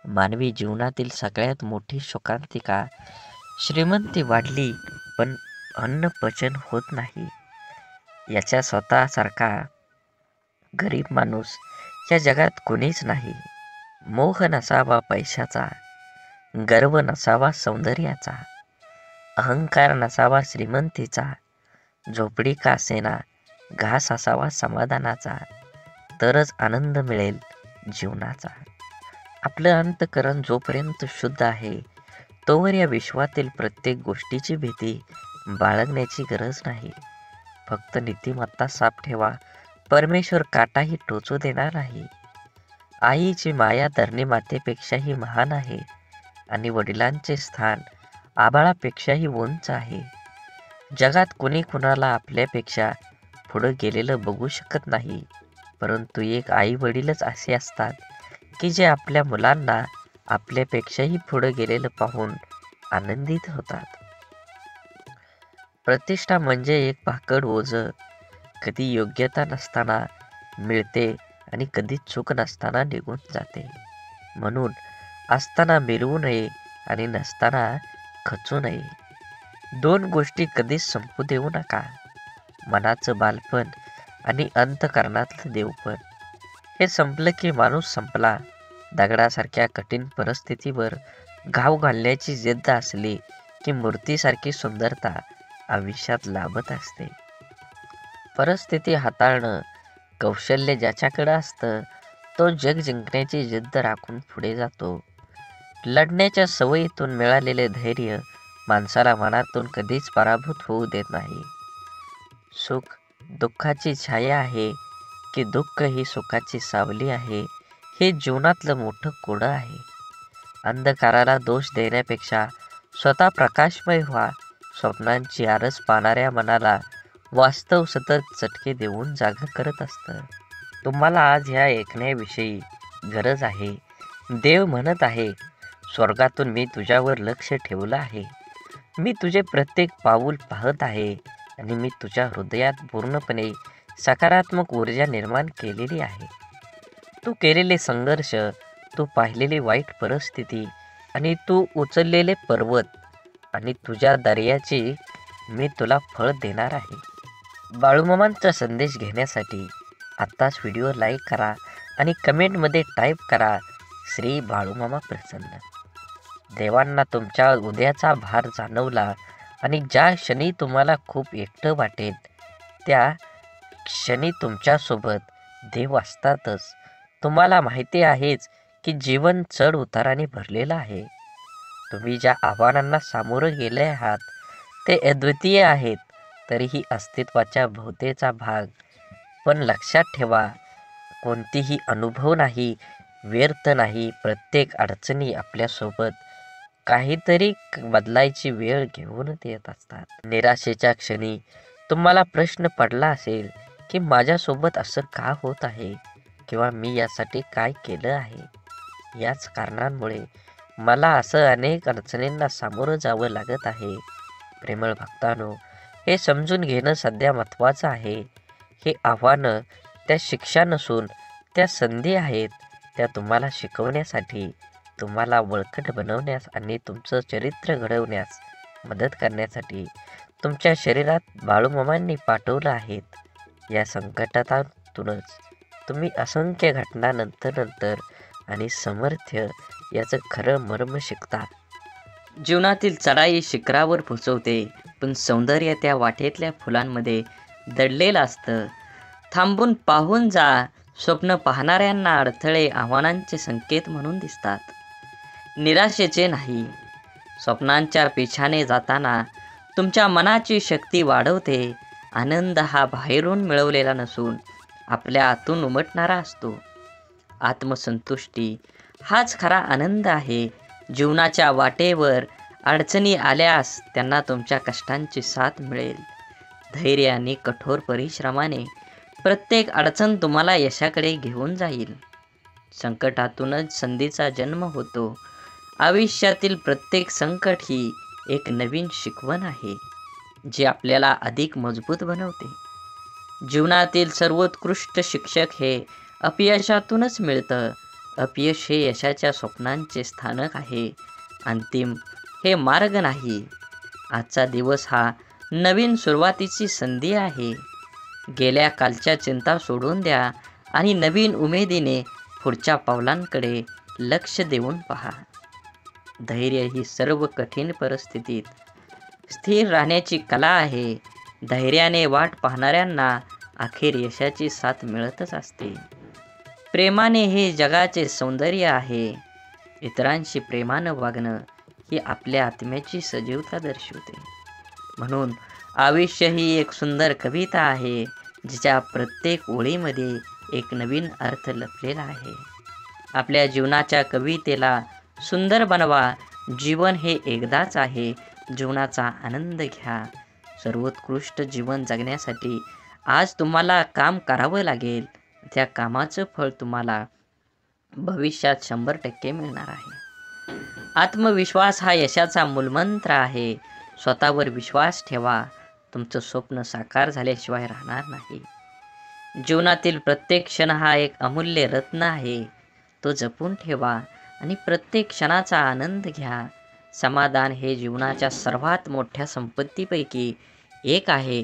मानवी जीवनातील सगळ्यात मोठी शोकांतिका श्रीमंती वाढली पण अन्न पचन होत नाही. याच्या स्वतःसारखा गरीब माणूस या जगात कोणीच नाही. मोह नसावा पैशाचा, गर्व नसावा सौंदर्याचा, अहंकार नसावा श्रीमंतीचा, झोपडी का असेना घास असावा समाधानाचा, तरच आनंद मिळेल जीवनाचा. आपलं अंतःकरण जोपर्यंत शुद्ध आहे तोवर या विश्वातील प्रत्येक गोष्टीची भीती बाळगण्याची गरज नाही. फक्त नीतिमत्ता साफ ठेवा, परमेश्वर काटाही टोचू देणार नाही. आईची माया धरणीमातेपेक्षाही महान आहे आणि वडिलांचे स्थान आभाळापेक्षाही उंच आहे. जगात कोणी कुणाला आपल्यापेक्षा पुढं गेलेलं बघू शकत नाही, परंतु एक आई वडीलच असे असतात की जे आपल्या मुलांना आपल्यापेक्षाही पुढं गेलेलं पाहून आनंदित होतात. प्रतिष्ठा म्हणजे एक भाकड ओझं, कधी योग्यता नसताना मिळते आणि कधी चूक नसताना निघून जाते. म्हणून असताना मिरवू नये आणि नसताना खचू नये. दोन गोष्टी कधीच संपू देऊ नका, मनाचं बालपण आणि अंतःकरणातलं देवपण. हे संपलं की माणूस संपला. दगडासारख्या कठीण परिस्थितीवर घाव घालण्याची जिद्द असली की मूर्तीसारखी सुंदरता आयुष्यात लाभत असते. परिस्थिती हाताळणं कौशल्य ज्याच्याकडं असतं तो जग जिंकण्याची जिद्द राखून पुढे जातो. लढण्याच्या सवयीतून मिळालेले धैर्य माणसाला मनातून कधीच पराभूत होऊ देत नाही. सुख दुःखाची छाया आहे की दुःख ही सुखाची सावली आहे, हे जीवनातलं मोठं कोडं आहे. अंधकाराला दोष देण्यापेक्षा स्वतः प्रकाशमय व्हा. स्वप्नांची आरस पाहणाऱ्या मनाला वास्तव सतत चटके देऊन जागा करत असतं. तुम्हाला आज ह्या ऐकण्याविषयी गरज आहे. देव म्हणत आहे, स्वर्गातून मी तुझ्यावर लक्ष ठेवलं आहे. मी तुझे प्रत्येक पाऊल पाहत आहे आणि मी तुझ्या हृदयात पूर्णपणे सकारात्मक ऊर्जा निर्माण केलेली आहे. तू केलेले संघर्ष, तू पाहिलेली वाईट परिस्थिती आणि तू उचललेले पर्वत आणि तुझ्या दर्याची मी तुला फळ देणार आहे. बाळूमामांचा संदेश घेण्यासाठी आत्ताच व्हिडिओ लाईक करा आणि कमेंटमध्ये टाईप करा, श्री बाळूमामा प्रसन्न. देवांना तुमच्या उद्याचा भार जाणवला आणि ज्या क्षणी तुम्हाला खूप एकटं वाटेल त्या क्षणी तुमच्यासोबत देव असतातच. तुम्हाला माहिती आहेच की जीवन चढ उताराने भरलेलं आहे. तुम्ही ज्या आव्हानांना सामोरं गेले आहात ते अद्वितीय आहेत, तरीही अस्तित्वाच्या भोवतेचा भाग. पण लक्षात ठेवा, कोणतीही अनुभव नाही, व्यर्थ नाही. प्रत्येक अडचणी आपल्यासोबत काहीतरी बदलायची वेळ घेऊन येत असतात. निराशेच्या क्षणी तुम्हाला प्रश्न पडला असेल की माझ्यासोबत असं का होत आहे किंवा मी यासाठी काय केलं आहे. याच कारणांमुळे मला असं अनेक अडचणींना सामोरं जावं लागत आहे. प्रेमळ भक्तांनो, हे समजून घेणं सध्या महत्त्वाचं आहे. हे आव्हानं त्या शिक्षा नसून त्या संधी आहेत. त्या तुम्हाला शिकवण्यासाठी, तुम्हाला बळकट बनवण्यास आणि तुमचं चरित्र घडवण्यास मदत करण्यासाठी तुमच्या शरीरात बाळूमामांनी पाठवलं आहेत. या संकटातूनच तुम्ही असंख्य घटना नंतर आणि सामर्थ्य याचं खरं मर्म शिकता. जीवनातील चढाई शिखरावर पोचवते, पण सौंदर्य त्या वाटेतल्या फुलांमध्ये दडलेलं असतं. थांबून पाहून जा. स्वप्न पाहणाऱ्यांना अडथळे आव्हानांचे संकेत म्हणून दिसतात, निराशेचे नाही. स्वप्नांच्या पिछाने जाताना तुमच्या मनाची शक्ती वाढवते. आनंद हा बाहेरून मिळवलेला नसून आपल्या आतून उमटणारा असतो. आत्मसंतुष्टी हाच खरा आनंद आहे. जीवनाच्या वाटेवर अडचणी आल्यास त्यांना तुमच्या कष्टांची साथ मिळेल. धैर्य आणि कठोर परिश्रमाने प्रत्येक अडचण तुम्हाला यशाकडे घेऊन जाईल. संकटातूनच संधीचा जन्म होतो. आयुष्यातील प्रत्येक संकट ही एक नवीन शिकवण आहे, जी आपल्याला अधिक मजबूत बनवते. जीवनातील सर्वोत्कृष्ट शिक्षक हे अपयशातूनच मिळतं. अपयश हे यशाच्या स्वप्नांचे स्थानक आहे, अंतिम हे मार्ग नाही. आजचा दिवस हा नवीन सुरुवातीची संधी आहे. गेल्या कालच्या चिंता सोडून द्या आणि नवीन उमेदीने पुढच्या पावलांकडे लक्ष देऊन पहा. धैर्य ही सर्व कठीण परिस्थितीत स्थिर राहण्याची कला आहे. धैर्याने वाट पाहणाऱ्यांना अखेर यशाची साथ मिळतच असते. प्रेमाने हे जगाचे सौंदर्य आहे. इतरांशी प्रेमानं वागणं ही आपल्या आत्म्याची सजीवता दर्शवते. म्हणून आयुष्य ही एक सुंदर कविता आहे, जिच्या प्रत्येक ओळीमध्ये एक नवीन अर्थ लपलेला आहे. आपल्या जीवनाच्या कवितेला सुंदर बनवा. जीवन हे एकदाच आहे. जीवनाचा आनंद घ्या. सर्वोत्कृष्ट जीवन जगण्यासाठी आज तुम्हाला काम करावं लागेल. त्या कामाचं फळ तुम्हाला भविष्यात 100% मिळणार आहे. आत्मविश्वास हा यशाचा मूलमंत्र आहे. स्वतःवर विश्वास ठेवा. तुमचं स्वप्न साकार झाल्याशिवाय राहणार नाही. जीवनातील प्रत्येक क्षण हा एक अमूल्य रत्न आहे. तो जपून ठेवा आणि प्रत्येक क्षणाचा आनंद घ्या. समाधान हे जीवनाच्या सर्वात मोठ्या संपत्तीपैकी एक आहे.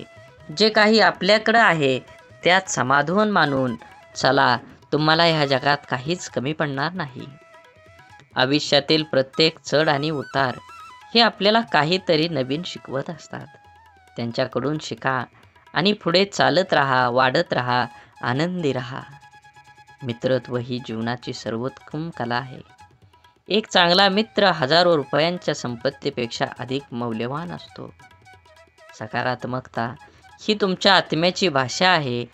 जे काही आपल्याकडं आहे त्यात समाधान मानून चला. तुम्हाला ह्या जगात काहीच कमी पडणार नाही. आयुष्यातील प्रत्येक चढ आणि उतार हे आपल्याला काहीतरी नवीन शिकवत असतात. त्यांच्याकडून शिका आणि पुढे चालत राहा, वाढत राहा, आनंदी राहा. मित्रत्व ही जीवनाची सर्वोत्तम कला आहे. एक चांगला मित्र हजारो रुपयांच्या संपत्तीपेक्षा अधिक मौल्यवान असतो. सकारात्मकता ही तुमच्या आत्म्याची भाषा आहे.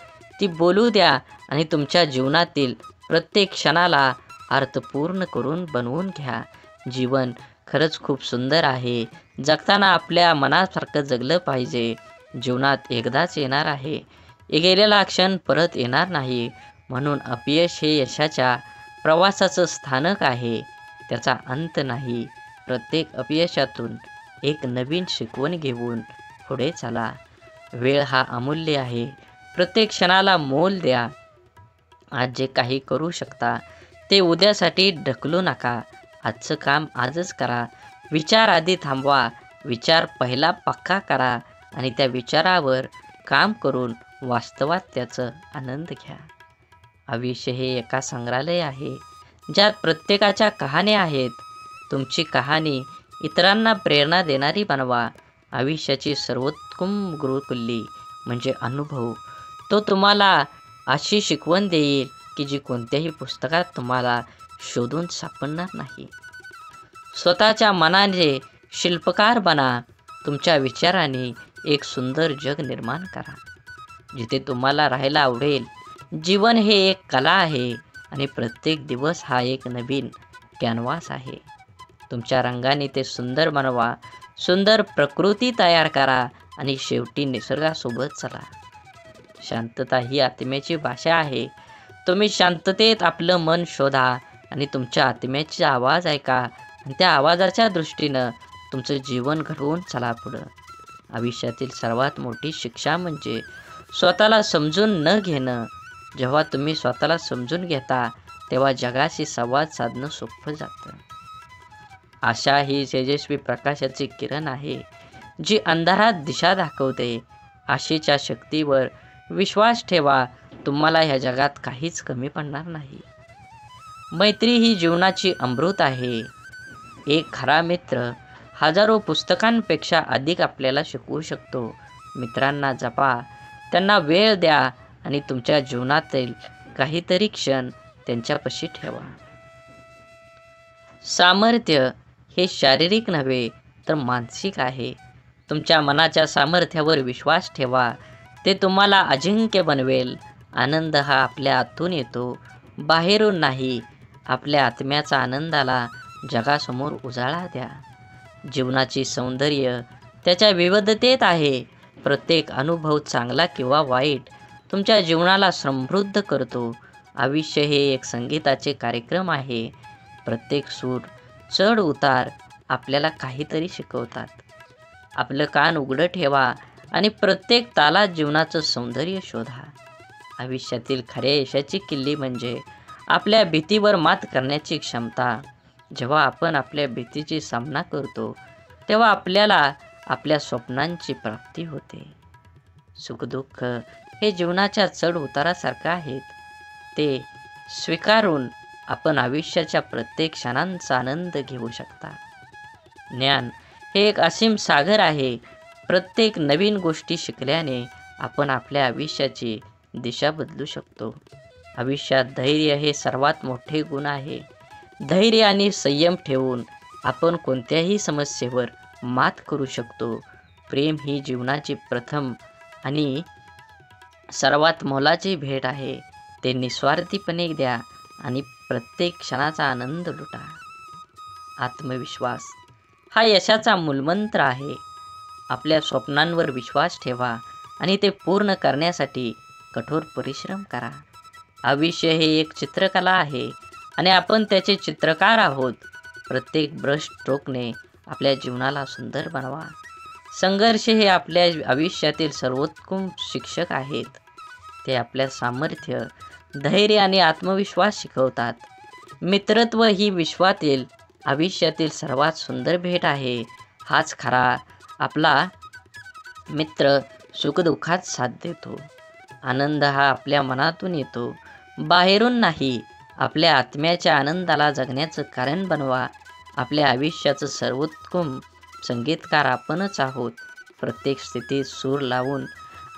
ती बोलू द्या आणि तुमच्या जीवनातील प्रत्येक क्षणाला अर्थपूर्ण करून बनवून घ्या. जीवन खरंच खूप सुंदर आहे. जगताना आपल्या मनासारखं जगलं पाहिजे. जीवनात एकदाच येणार आहे. गेलेला क्षण परत येणार नाही. म्हणून अपयश हे यशाच्या प्रवासाचं स्थानक आहे, त्याचा अंत नाही. प्रत्येक अपयशातून एक नवीन शिकवण घेऊन पुढे चला. वेळ हा अमूल्य आहे. प्रत्येक क्षणाला मोल द्या. आज जे काही करू शकता ते उद्यासाठी ढकलू नका. आजचं काम आजच करा. विचार आधी थांबवा. विचार पहिला पक्का करा आणि त्या विचारावर काम करून वास्तवात त्याचा आनंद घ्या. आयुष्य हे एका संग्रहालय आहे, ज्यात प्रत्येकाच्या कहाण्या आहेत. तुमची कहाणी इतरांना प्रेरणा देणारी बनवा. आयुष्याची सर्वोत्तम गुरुकिल्ली म्हणजे अनुभव. तो तुम्हाला अशी शिकवण देईल की जी कोणत्याही पुस्तकात तुम्हाला शोधून सापडणार नाही. स्वतःच्या मनाने शिल्पकार बना. तुमच्या विचारांनी एक सुंदर जग निर्माण करा, जिथे तुम्हाला राहायला आवडेल. जीवन हे एक कला आहे आणि प्रत्येक दिवस हा एक नवीन कॅनव्हास आहे. तुमच्या रंगाने ते सुंदर बनवा. सुंदर प्रकृती तयार करा आणि शेवटी निसर्गासोबत चला. शांतता ही आत्म्याची भाषा आहे. तुम्ही शांततेत आपलं मन शोधा आणि तुमच्या आत्म्याचे आवाज ऐका आणि त्या आवाजाच्या दृष्टीनं तुमचं जीवन घडवून चला पुढं. आयुष्यातील सर्वात मोठी शिक्षा म्हणजे स्वतःला समजून न घेणं. जेव्हा तुम्ही स्वतःला समजून घेता तेव्हा जगाशी संवाद साधणं सोपं जातं. आशा ही तेजस्वी प्रकाशाची किरण आहे, जी अंधारात दिशा दाखवते. आशेच्या शक्तीवर विश्वास ठेवा. तुम्हाला ह्या जगात काहीच कमी पडणार नाही. मैत्री ही जीवनाची अमृत आहे. एक खरा मित्र हजारो पुस्तकांपेक्षा अधिक आपल्याला शिकवू शकतो. मित्रांना जपा, त्यांना वेळ द्या आणि तुमच्या जीवनातील काहीतरी क्षण त्यांच्यापाशी ठेवा. सामर्थ्य हे शारीरिक नव्हे तर मानसिक आहे. तुमच्या मनाच्या सामर्थ्यावर विश्वास ठेवा, ते तुम्हाला अजिंक्य बनवेल. आनंद हा आपल्या आतून येतो, बाहेरून नाही. आपल्या आत्म्याचा आनंदाला जगासमोर उजाळा द्या. जीवनाची सौंदर्य त्याच्या विविधतेत आहे. प्रत्येक अनुभव, चांगला किंवा वाईट, तुमच्या जीवनाला समृद्ध करतो. आयुष्य हे एक संगीताचे कार्यक्रम आहे. प्रत्येक सूर, चढ उतार आपल्याला काहीतरी शिकवतात. आपलं कान उघडं ठेवा आणि प्रत्येक तालात जीवनाचं सौंदर्य शोधा. आयुष्यातील खऱ्या यशाची किल्ली म्हणजे आपल्या भीतीवर मात करण्याची क्षमता. जेव्हा आपण आपल्या भीतीची सामना करतो, तेव्हा आपल्याला आपल्या स्वप्नांची प्राप्ती होते. सुखदुःख हे जीवनाच्या चढ उतारासारखं आहेत. ते स्वीकारून आपण आयुष्याच्या प्रत्येक क्षणांचा आनंद घेऊ शकता. ज्ञान हे एक असीम सागर आहे. प्रत्येक नवीन गोष्टी शिकल्याने आपण आपल्या आयुष्याची दिशा बदलू शकतो. आयुष्यात धैर्य हे सर्वात मोठे गुण आहे. धैर्य आणि संयम ठेवून आपण कोणत्याही समस्येवर मात करू शकतो. प्रेम ही जीवनाची प्रथम आणि सर्वात मोलाची भेट आहे. ते निस्वार्थीपणे द्या आणि प्रत्येक क्षणाचा आनंद लुटा. आत्मविश्वास हा यशाचा मूलमंत्र आहे. आपल्या स्वप्नांवर विश्वास ठेवा आणि ते पूर्ण करण्यासाठी कठोर परिश्रम करा. आयुष्य हे एक चित्रकला आहे आणि आपण त्याचे चित्रकार आहोत. प्रत्येक ब्रश स्ट्रोकने आपल्या जीवनाला सुंदर बनवा. संघर्ष हे आपल्या आयुष्यातील सर्वोत्तम शिक्षक आहेत. ते आपल्या सामर्थ्य, धैर्य आणि आत्मविश्वास शिकवतात. मित्रत्व ही विश्वातील आयुष्यातील सर्वात सुंदर भेट आहे. हाच खरा आपला मित्र सुखदुःखात साथ देतो. आनंद हा आपल्या मनातून येतो, बाहेरून नाही. आपल्या आत्म्याच्या आनंदाला जगण्याचं कारण बनवा. आपल्या आयुष्याचं सर्वोत्तम संगीतकार आपणच आहोत. प्रत्येक स्थितीत सूर लावून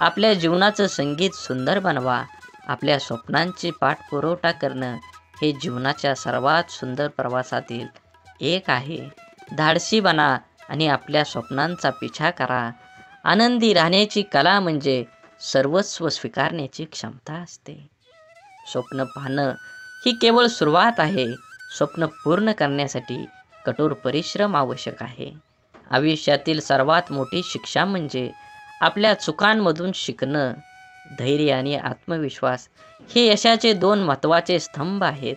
आपल्या जीवनाचं संगीत सुंदर बनवा. आपल्या स्वप्नांची पाठपुरावा करणं हे जीवनाच्या सर्वात सुंदर प्रवासातील एक आहे. धाडसी बना आणि आपल्या स्वप्नांचा पिछा करा. आनंदी राहण्याची कला म्हणजे सर्वस्व स्वीकारण्याची क्षमता असते. स्वप्न पाहणं ही केवळ सुरुवात आहे. स्वप्न पूर्ण करण्यासाठी कठोर परिश्रम आवश्यक आहे. आयुष्यातील सर्वात मोठी शिक्षा म्हणजे आपल्या चुकांमधून शिकणं. धैर्य आणि आत्मविश्वास हे यशाचे दोन महत्त्वाचे स्तंभ आहेत.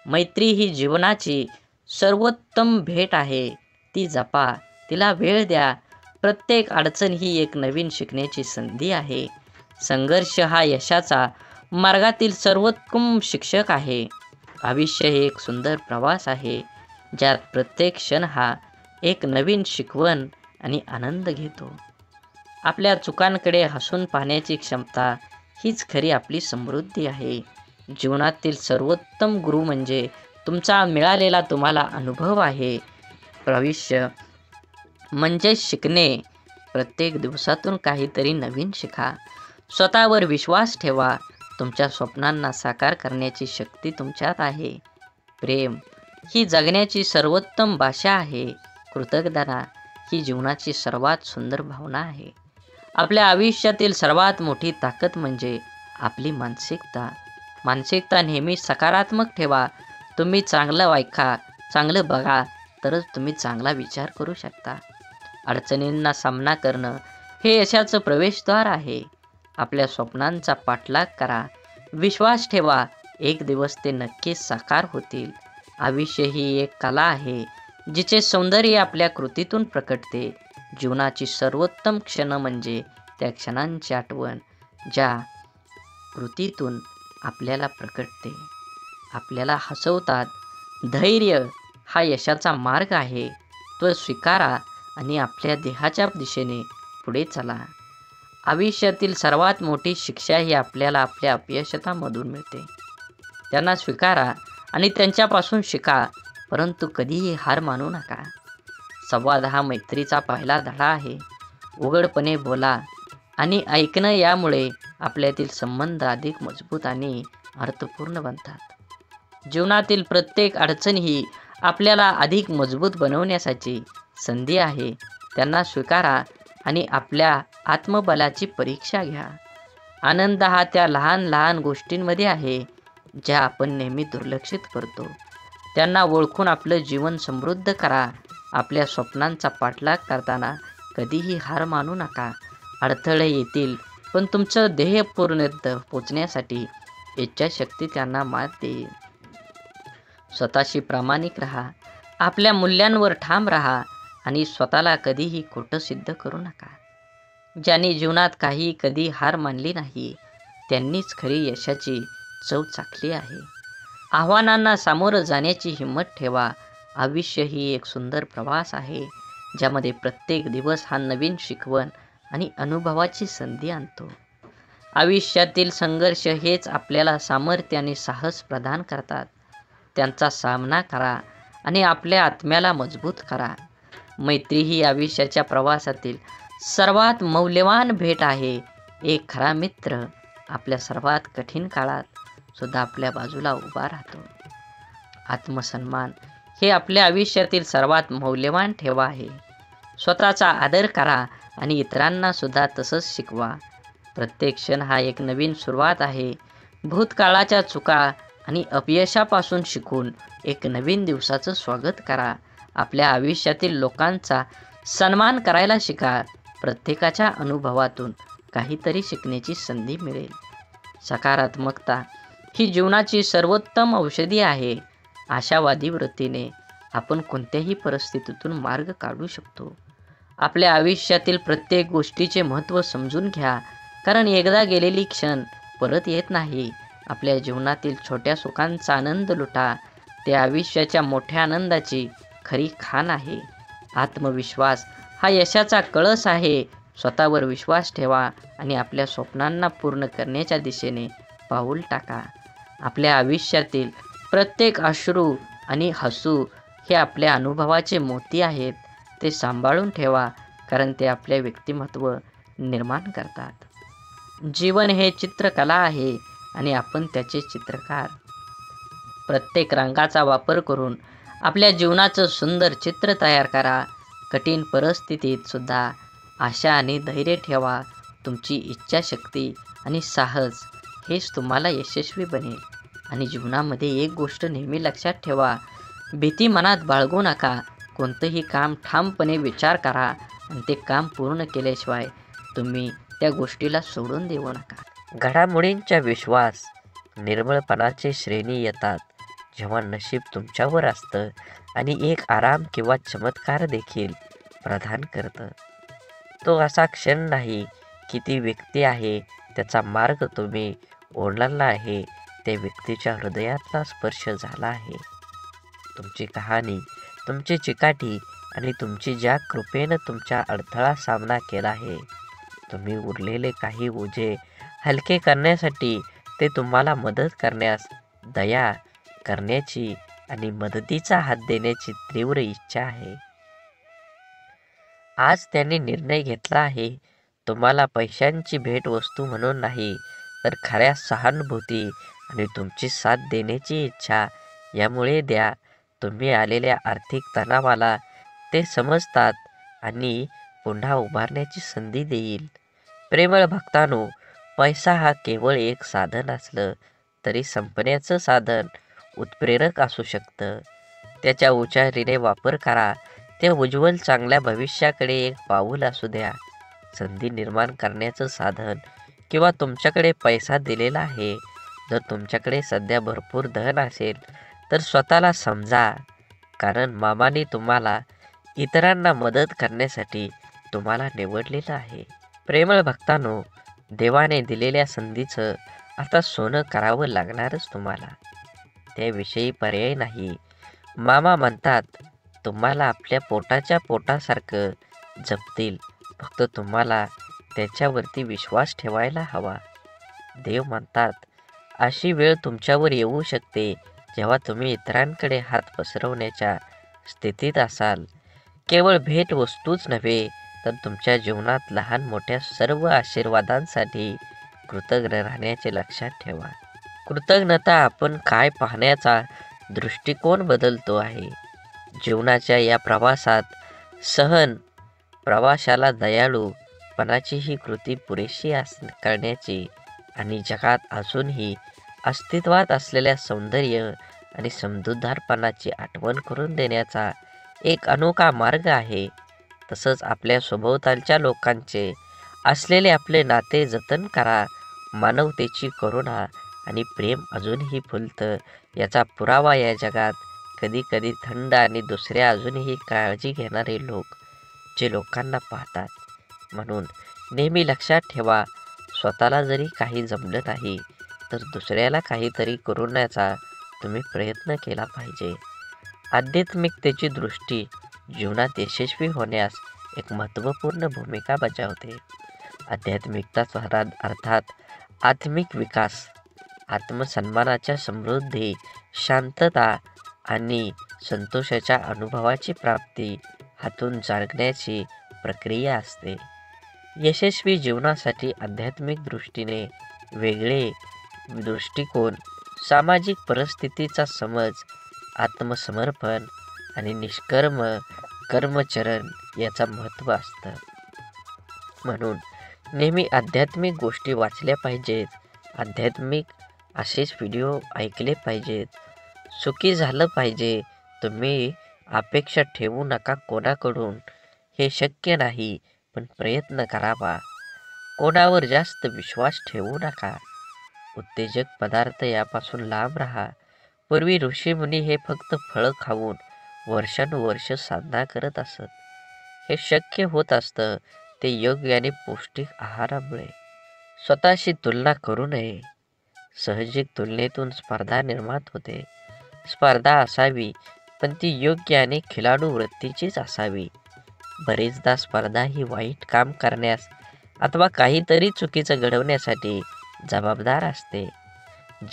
मैत्री ही जीवनाची सर्वोत्तम भेट आहे. ती जपा, तिला वेळ द्या. प्रत्येक अडचण ही एक नवीन शिकण्याची संधी आहे. संघर्ष हा यशाचा मार्गातील सर्वोत्तम शिक्षक आहे. आयुष्य हे एक सुंदर प्रवास आहे, ज्यात प्रत्येक क्षण हा एक नवीन शिकवण आणि आनंद घेतो. आपल्या चुकांकडे हसून पाहण्याची क्षमता हीच खरी आपली समृद्धी आहे. जीवनातील सर्वोत्तम गुरु म्हणजे तुमचा मिळालेला तुम्हाला अनुभव आहे. आयुष्य म्हणजे शिकणे. प्रत्येक दिवसातून काहीतरी नवीन शिका. स्वतःवर विश्वास ठेवा. तुमच्या स्वप्नांना साकार करण्याची शक्ती तुमच्यात आहे. प्रेम ही जगण्याची सर्वोत्तम भाषा आहे. कृतज्ञता ही जीवनाची सर्वात सुंदर भावना आहे. आपल्या आयुष्यातील सर्वात मोठी ताकद म्हणजे आपली मानसिकता नेहमी सकारात्मक ठेवा. तुम्ही चांगलं ऐका, चांगलं बघा, तरच तुम्ही चांगला विचार करू शकता. अडचणींना सामना करणं हे यशाचं प्रवेशद्वार आहे. आपल्या स्वप्नांचा पाठलाग करा. विश्वास ठेवा, एक दिवस ते नक्कीच साकार होतील. आयुष्य ही एक कला आहे, जिचे सौंदर्य आपल्या कृतीतून प्रकटते. जीवनाची सर्वोत्तम क्षण म्हणजे त्या क्षणांची आठवण, ज्या कृतीतून आपल्याला प्रकटते, आपल्याला हसवतात. धैर्य हा यशाचा मार्ग आहे. तो स्वीकारा आणि आपल्या देहाच्या दिशेने पुढे चला. आयुष्यातील सर्वात मोठी शिक्षा ही आपल्याला आपल्या अपयशामधून मिळते. त्यांना स्वीकारा आणि त्यांच्यापासून शिका, परंतु कधीही हार मानू नका. संवाद हा मैत्रीचा पहिला धडा आहे. उघडपणे बोला आणि ऐकणं, यामुळे आपल्यातील संबंध अधिक मजबूत आणि अर्थपूर्ण बनतात. जीवनातील प्रत्येक अडचण ही आपल्याला अधिक मजबूत बनवण्याची संधी आहे. त्यांना स्वीकारा आणि आपल्या आत्मबलाची परीक्षा घ्या. आनंद हा त्या लहान लहान गोष्टींमध्ये आहे ज्या आपण नेहमी दुर्लक्षित करतो. त्यांना ओळखून आपलं जीवन समृद्ध करा. आपल्या स्वप्नांचा पाठलाग करताना कधीही हार मानू नका. अडथळे येतील, पण तुमचं ध्येय पूर्णत्व पोचण्यासाठी इच्छाशक्ती त्यांना मात देईल. स्वतःशी प्रामाणिक राहा. आपल्या मूल्यांवर ठाम राहा आणि स्वतःला कधीही खोटं सिद्ध करू नका. ज्यांनी जीवनात कधी हार मानली नाही, त्यांनीच खरी यशाची चव चाखली आहे. आव्हानांना सामोरं जाण्याची हिंमत ठेवा. आयुष्य ही एक सुंदर प्रवास आहे, ज्यामध्ये प्रत्येक दिवस हा नवीन शिकवण आणि अनुभवाची संधी आणतो. आयुष्यातील संघर्ष हेच आपल्याला सामर्थ्य आणि साहस प्रदान करतात. त्यांचा सामना करा आणि आपल्या आत्म्याला मजबूत करा. मैत्री ही आयुष्याच्या प्रवासातील सर्वात मौल्यवान भेट आहे. एक खरा मित्र आपल्या सर्वात कठीण काळात सुद्धा आपल्या बाजूला उभा राहतो. आत्मसन्मान हे आपल्या आयुष्यातील सर्वात मौल्यवान ठेवा आहे. स्वतःचा आदर करा आणि इतरांना सुद्धा तसंच शिकवा. प्रत्येक क्षण हा एक नवीन सुरुवात आहे. भूतकाळाच्या चुका आणि अपयशापासून शिकून एक नवीन दिवसाचं स्वागत करा. आपल्या आयुष्यातील लोकांचा सन्मान करायला शिका. प्रत्येकाच्या अनुभवातून काहीतरी शिकण्याची संधी मिळेल. सकारात्मकता ही जीवनाची सर्वोत्तम औषधी आहे. आशावादी वृत्तीने आपण कोणत्याही परिस्थितीतून मार्ग काढू शकतो. आपल्या आयुष्यातील प्रत्येक गोष्टीचे महत्त्व समजून घ्या, कारण एकदा गेलेली क्षण परत येत नाही. आपल्या जीवनातील छोट्या सुखांचा आनंद लुटा. ते आयुष्याच्या मोठ्या आनंदाची खरी खाण आहे. आत्मविश्वास हा यशाचा कळस आहे. स्वतःवर विश्वास ठेवा आणि आपल्या स्वप्नांना पूर्ण करण्याच्या दिशेने पाऊल टाका. आपल्या आयुष्यातील प्रत्येक अश्रू आणि हसू हे आपल्या अनुभवाचे मोती आहेत. ते सांभाळून ठेवा, कारण ते आपले व्यक्तिमत्व निर्माण करतात. जीवन हे चित्रकला आहे आणि आपण त्याचे चित्रकार. प्रत्येक रंगाचा वापर करून आपल्या जीवनाचं सुंदर चित्र तयार करा. कठीण परिस्थितीत सुद्धा आशा आणि धैर्य ठेवा. तुमची इच्छाशक्ती आणि साहस हेच तुम्हाला यशस्वी बनेल. आणि जीवनामध्ये एक गोष्ट नेहमी लक्षात ठेवा, भीती मनात बाळगू नका. कोणतंही काम ठामपणे विचार करा आणि ते काम पूर्ण केल्याशिवाय तुम्ही त्या गोष्टीला सोडून देऊ नका. घडामोडींचा विश्वास निर्मळपणाचे श्रेणी येतात जेव्हा नशीब तुमच्यावर असतं आणि एक आराम किंवा चमत्कार देखील प्रदान करतं. तो असा क्षण नाही की ती व्यक्ती आहे, त्याचा मार्ग तुम्ही ओलांडला आहे, त्या व्यक्तीच्या हृदयातला स्पर्श झाला आहे. तुमची कहाणी, तुमची चिकाटी आणि तुमची ज्या कृपेनं तुमच्या अडथळा सामना केला आहे, तुम्ही उरलेले काही ओझे हलके करण्यासाठी, ते तुम्हाला मदत करण्यास, दया करण्याची आणि मदतीचा हात देण्याची तीव्र इच्छा आहे. आज त्यांनी निर्णय घेतला आहे, तुम्हाला पैशांची भेटवस्तू म्हणून नाही, तर खऱ्या सहानुभूती आणि तुमची साथ देण्याची इच्छा यामुळे द्या. तुम्ही आलेल्या आर्थिक तणावाला ते समजतात आणि पुन्हा उभारण्याची संधी देईल. प्रेमळ भक्तांनो, पैसा हा केवळ एक साधन असलं तरी संपण्याचं साधन उत्प्रेरक असू शकतं. त्याच्या हुशारीने वापर करा. ते उज्ज्वल चांगल्या भविष्याकडे एक पाऊल असू द्या. संधी निर्माण करण्याचं साधन किंवा तुमच्याकडे पैसा दिलेला आहे. जर तुमच्याकडे सध्या भरपूर धन असेल तर स्वतःला समजा, कारण मामाने तुम्हाला इतरांना मदत करण्यासाठी तुम्हाला निवडलेलं आहे. प्रेमळ भक्तांनो, देवाने दिलेल्या संधीचं आता सोनं करावं लागणारच तुम्हाला. त्याविषयी पर्याय नाही. मामा म्हणतात, तुम्हाला आपल्या पोटाच्या पोटासारखं जपतील, फक्त तुम्हाला त्याच्यावरती विश्वास ठेवायला हवा. देव म्हणतात, अशी वेळ तुमच्यावर येऊ शकते जेव्हा तुम्ही इतरांकडे हात पसरवण्याच्या स्थितीत असाल. केवळ भेटवस्तूच नव्हे, तर तुमच्या जीवनात लहान मोठ्या सर्व आशीर्वादांसाठी कृतज्ञ राहण्याचे लक्षात ठेवा. कृतज्ञता आपण काय पाहण्याचा दृष्टिकोन बदलतो आहे. जीवनाच्या या प्रवासात सहन प्रवाशाला दयाळूपणाची ही कृती पुरेशी करण्याची आणि जगात अजूनही अस्तित्वात असलेल्या सौंदर्य आणि समजूतदारपणाची आठवण करून देण्याचा एक अनोखा मार्ग आहे. तसंच आपल्या सभोवतालच्या लोकांचे असलेले आपले नाते जतन करा. मानवतेची करुणा आणि प्रेम अजूनही फुलतं याचा पुरावा या जगात कधी कधी थंड आणि दुसऱ्या अजूनही काळजी घेणारे लोक जे लोकांना पाहतात. म्हणून नेहमी लक्षात ठेवा, स्वतःला जरी काही जमलं नाही तर दुसऱ्याला काहीतरी करूण्याचा तुम्ही प्रयत्न केला पाहिजे. आध्यात्मिकतेची दृष्टी जीवनात यशस्वी होण्यास एक महत्त्वपूर्ण भूमिका बजावते. आध्यात्मिकताचा अर्थात आत्मिक विकास, आत्मसन्मानाच्या समृद्धी, शांतता आणि संतोषाच्या अनुभवाची प्राप्ती हातून जागण्याची प्रक्रिया असते. यशस्वी जीवनासाठी आध्यात्मिक दृष्टीने वेगळे दृष्टिकोन, सामाजिक परिस्थितीचा समज, आत्मसमर्पण आणि निष्कर्म कर्मचरण याचा महत्त्व असतं. म्हणून नेहमी आध्यात्मिक गोष्टी वाचल्या पाहिजेत. आध्यात्मिक असेच व्हिडिओ ऐकले पाहिजेत. सुखी झालं पाहिजे. तुम्ही अपेक्षा ठेवू नका कोणाकडून. हे शक्य नाही, पण प्रयत्न करावा. कोणावर जास्त विश्वास ठेवू नका. उत्तेजक पदार्थ यापासून लांब राहा. पूर्वी ऋषीमुनी हे फक्त फळं खाऊन वर्षानुवर्ष साधना करत असत. हे शक्य होत असतं ते योग्य आणि पौष्टिक आहारामुळे. स्वतःशी तुलना करू नये. साहजिक तुलनेतून स्पर्धा निर्माण होते. स्पर्धा असावी, पण ती योग्य आणि खिलाडू वृत्तीचीच असावी. बरेचदा स्पर्धा ही वाईट काम करण्यास अथवा काहीतरी चुकीचं घडवण्यासाठी जबाबदार असते.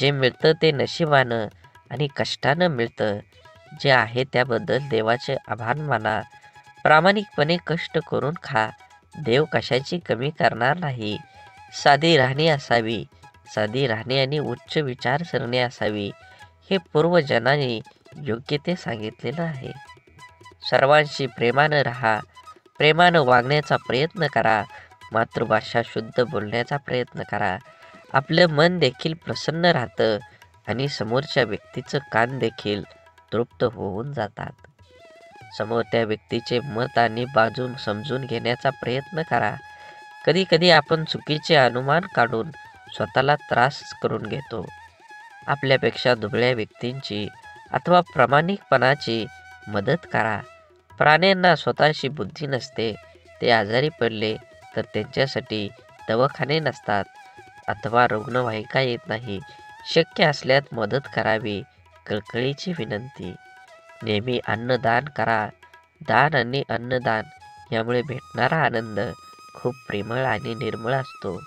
जे मिळतं ते नशिबानं आणि कष्टानं मिळतं. जे आहे त्याबद्दल देवाचे आभार माना. प्रामाणिकपणे कष्ट करून खा. देव कशाची कमी करणार नाही. साधी राहणी असावी. साधी राहणी आणि उच्च विचारसरणी असावी. हे पूर्वजनांनी योग्य ते सांगितलेलं आहे. सर्वांशी प्रेमानं राहा. प्रेमानं वागण्याचा प्रयत्न करा. मातृभाषा शुद्ध बोलण्याचा प्रयत्न करा. आपलं मन देखील प्रसन्न राहतं आणि समोरच्या व्यक्तीचं कान देखील तृप्त होऊन जातात. समोर त्या व्यक्तीचे मत आणि बाजू समजून घेण्याचा प्रयत्न करा. कधी कधी आपण चुकीचे अनुमान काढून स्वतःला त्रास करून घेतो. आपल्यापेक्षा दुबळ्या व्यक्तींची अथवा प्रामाणिकपणाची मदत करा. प्राण्यांना स्वतःची बुद्धी नसते. ते आजारी पडले तर त्यांच्यासाठी दवाखाने नसतात अथवा रुग्णवाहिका येत नाही. शक्य असल्यास मदत करावी. कळकळीची विनंती. नेहमी अन्नदान करा. दान आणि अन्नदान यामुळे भेटणारा आनंद खूप प्रेमळ आणि निर्मळ असतो.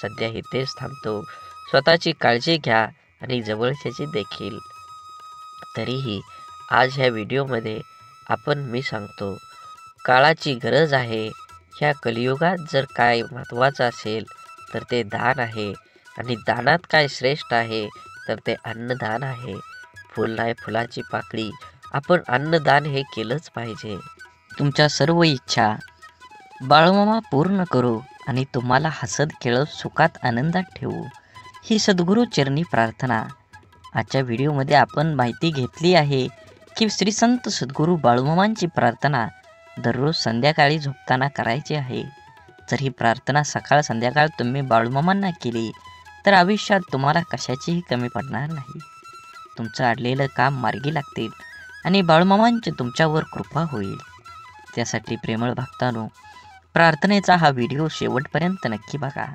सध्या इथेच थांबतो. स्वतःची काळजी घ्या आणि जवळच्याची देखील. तरीही आज ह्या व्हिडिओमध्ये मी सांगतो, काळाची गरज आहे. ह्या कलियुगात जर काय महत्त्वाचं असेल तर ते दान आहे. आणि दानात काय श्रेष्ठ आहे तर ते अन्नदान आहे. फुल नाही फुलाची पाकळी. आपण अन्नदान हे केलंच पाहिजे. तुमच्या सर्व इच्छा बाळूमामा पूर्ण करू आणि तुम्हाला हसत खेळत सुखात आनंदात ठेवू, ही सद्गुरू चरणी प्रार्थना. आजच्या व्हिडिओमध्ये आपण माहिती घेतली आहे की श्री संत सद्गुरू बाळूमामांची प्रार्थना दररोज संध्याकाळी झोपताना करायची आहे. जर ही प्रार्थना सकाळ संध्याकाळ तुम्ही बाळूमामांना केली तर आयुष्यात तुम्हाला कशाचीही कमी पडणार नाही. तुमचं अडलेलं काम मार्गी लागतील आणि बाळूमामांची तुमच्यावर कृपा होईल. त्यासाठी प्रेमळ भक्तांनो, प्रार्थनेचा हा व्हिडिओ शेवटपर्यंत नक्की बघा.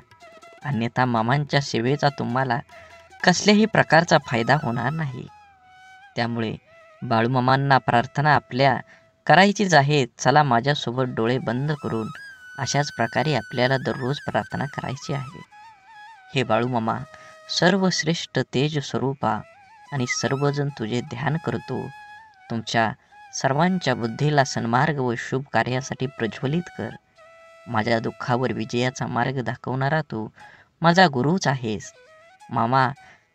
अन्यथा मामांच्या सेवेचा तुम्हाला कसल्याही प्रकारचा फायदा होणार नाही. त्यामुळे बाळूमामांना प्रार्थना आपल्या करायचीच आहे. चला माझ्यासोबत डोळे बंद करून अशाच प्रकारे आपल्याला दररोज प्रार्थना करायची आहे. हे बाळूमामा, सर्वश्रेष्ठ तेज स्वरूपा आणि सर्वजण तुझे ध्यान करतो. तुमच्या सर्वांच्या बुद्धीला सन्मार्ग व शुभ कार्यासाठी प्रज्वलित कर. माझ्या दुःखावर विजयाचा मार्ग दाखवणारा तू माझा गुरुच आहेस. मामा,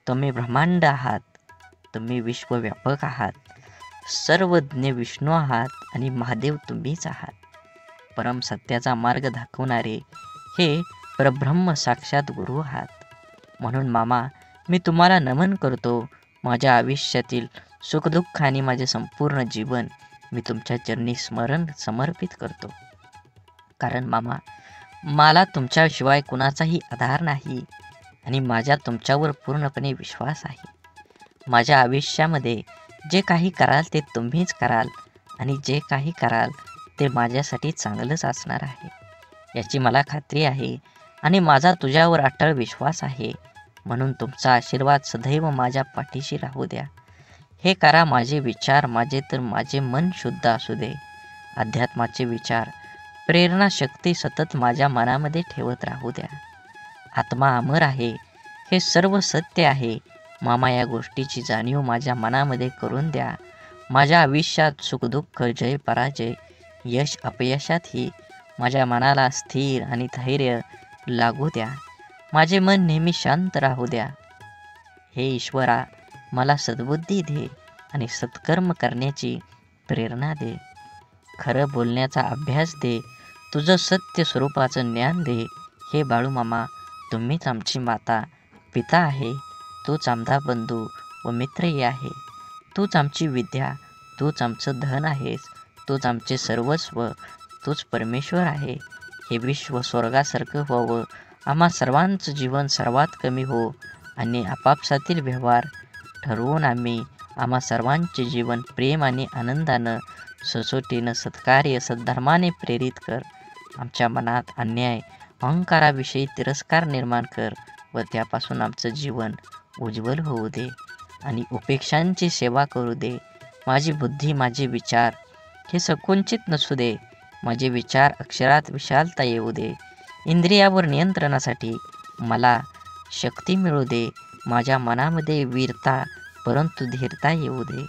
तुम्ही ब्रह्मांड आहात. तुम्ही विश्वव्यापक आहात. सर्वज्ञ विष्णू आहात आणि महादेव तुम्हीच आहात. परम सत्याचा मार्ग दाखवणारे हे परब्रह्म साक्षात गुरु आहात. म्हणून मामा, मी तुम्हाला नमन करतो. माझ्या आयुष्यातील सुखदुःख आणि माझे संपूर्ण जीवन मी तुमच्या चरणी समर्पित करतो. कारण मामा, मला तुमच्याशिवाय कुणाचाही आधार नाही आणि माझा तुमच्यावर पूर्णपणे विश्वास आहे. माझ्या आयुष्यामध्ये जे काही कराल ते तुम्हीच कराल आणि जे काही कराल ते माझ्यासाठी चांगलंच असणार आहे याची मला खात्री आहे आणि माझा तुझ्यावर अटळ विश्वास आहे. म्हणून तुमचा आशीर्वाद सदैव माझ्या पाठीशी राहू द्या. हे करा माझे विचार माझे मन शुद्ध असू दे. अध्यात्माचे विचार, प्रेरणा शक्ती सतत माझ्या मनामध्ये ठेवत राहू द्या. आत्मा अमर आहे, हे सर्व सत्य आहे. मामा, या गोष्टीची जाणीव माझ्या मनामध्ये करून द्या. माझ्या आयुष्यात सुखदुःख, जय पराजय, यश अपयशातही माझ्या मनाला स्थिर आणि धैर्य लागू द्या. माझे मन नेहमी शांत राहू द्या. हे ईश्वरा, मला सद्बुद्धी दे आणि सत्कर्म करण्याची प्रेरणा दे. खरं बोलण्याचा अभ्यास दे. तुझं सत्य स्वरूपाचं ज्ञान दे. हे बाळूमामा, तुम्हीच आमची माता पिता आहे. तूच आमचा बंधू व मित्रही आहे. तूच आमची विद्या, तूच आमचं धन आहेस. तूच आमचे सर्वस्व, तूच परमेश्वर आहे. हे विश्व स्वर्गासारखं व्हावं, आम्हा सर्वांचं जीवन सर्वात कमी हो आणि आपापसातील व्यवहार ठरवून आम्हा सर्वांचे जीवन प्रेम आणि आनंदानं, सचोटीनं, सत्कार्य, सद्धर्माने प्रेरित कर. आमच्या मनात अन्याय, अहंकाराविषयी तिरस्कार निर्माण कर व त्यापासून आमचं जीवन उज्ज्वल होऊ दे आणि उपेक्षांची सेवा करू दे. माझी बुद्धी, माझे विचार हे संकुचित नसू दे. माझे विचार अक्षरात विशालता येऊ दे. इंद्रियावर नियंत्रणासाठी मला शक्ती मिळू दे. माझ्या मनामध्ये वीरता परंतु धीरता येऊ दे.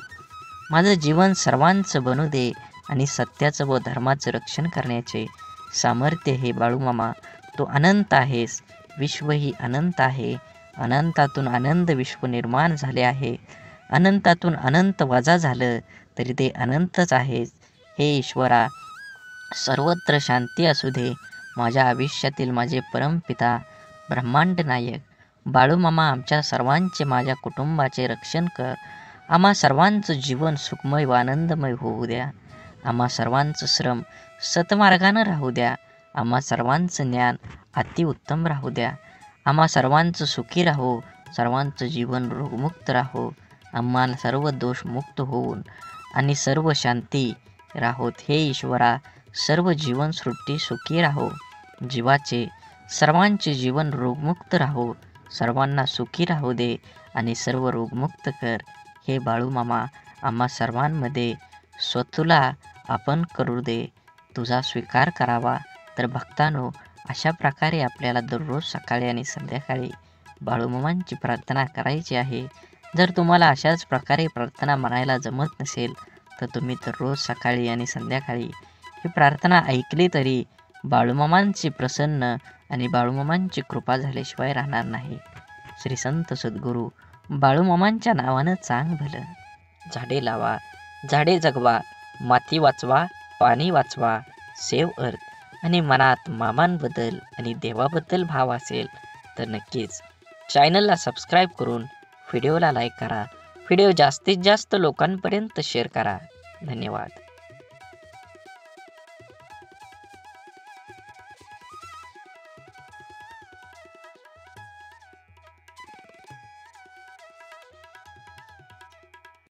माझं जीवन सर्वांचं बनू दे आणि सत्याचं व धर्माचं रक्षण करण्याचे सामर्थ्य हे बाळूमामा तू अनंत आहेस. विश्व ही अनंत आहे. अनंतातून आनंद विश्व निर्माण झाले आहे. अनंतातून अनंत वजा झालं तरी ते अनंतच आहेस. हे ईश्वरा, सर्वत्र शांती असू दे. माझ्या आयुष्यातील माझे परमपिता ब्रह्मांड नायक बाळूमामा, आमच्या सर्वांचे, माझ्या कुटुंबाचे रक्षण कर. आम्हा सर्वांचं जीवन सुखमय व आनंदमय होऊ द्या. आम्हा सर्वांचं श्रम सतमार्गानं राहू द्या. आम्हा सर्वांचं ज्ञान अतिउत्तम राहू द्या. आम्हा सर्वांचं सुखी राहो. सर्वांचं जीवन रोगमुक्त राहो. आम्हाला सर्व दोषमुक्त होऊन आणि सर्व शांती राहोत. हे ईश्वरा, सर्व जीवनसृष्टी सुखी राहो. जीवाचे सर्वांचे जीवन रोगमुक्त राहो. सर्वांना सुखी राहू दे आणि सर्व रोगमुक्त कर. हे बाळूमामा, आम्हा सर्वांमध्ये स्वतःला आपण करू दे. तुझा स्वीकार करावा. तर भक्तांनो, अशा प्रकारे आपल्याला दररोज सकाळी आणि संध्याकाळी बाळूमामांची प्रार्थना करायची आहे. जर तुम्हाला अशाच प्रकारे प्रार्थना म्हणायला जमत नसेल तर तुम्ही दररोज सकाळी आणि संध्याकाळी ही प्रार्थना ऐकली तरी बाळूमामांची प्रसन्न आणि बाळूमामांची कृपा झाल्याशिवाय राहणार नाही. श्री संत सद्गुरू बाळूमामांच्या नावानं चांग भलं. झाडे लावा, झाडे जगवा, माती वाचवा, पाणी वाचवा, सेव्ह अर्थ आणि मनात मामांबद्दल आणि देवाबद्दल भाव असेल तर नक्कीच चॅनलला सबस्क्राईब करून व्हिडिओला लाईक करा. व्हिडिओ जास्तीत जास्त लोकांपर्यंत शेअर करा. धन्यवाद.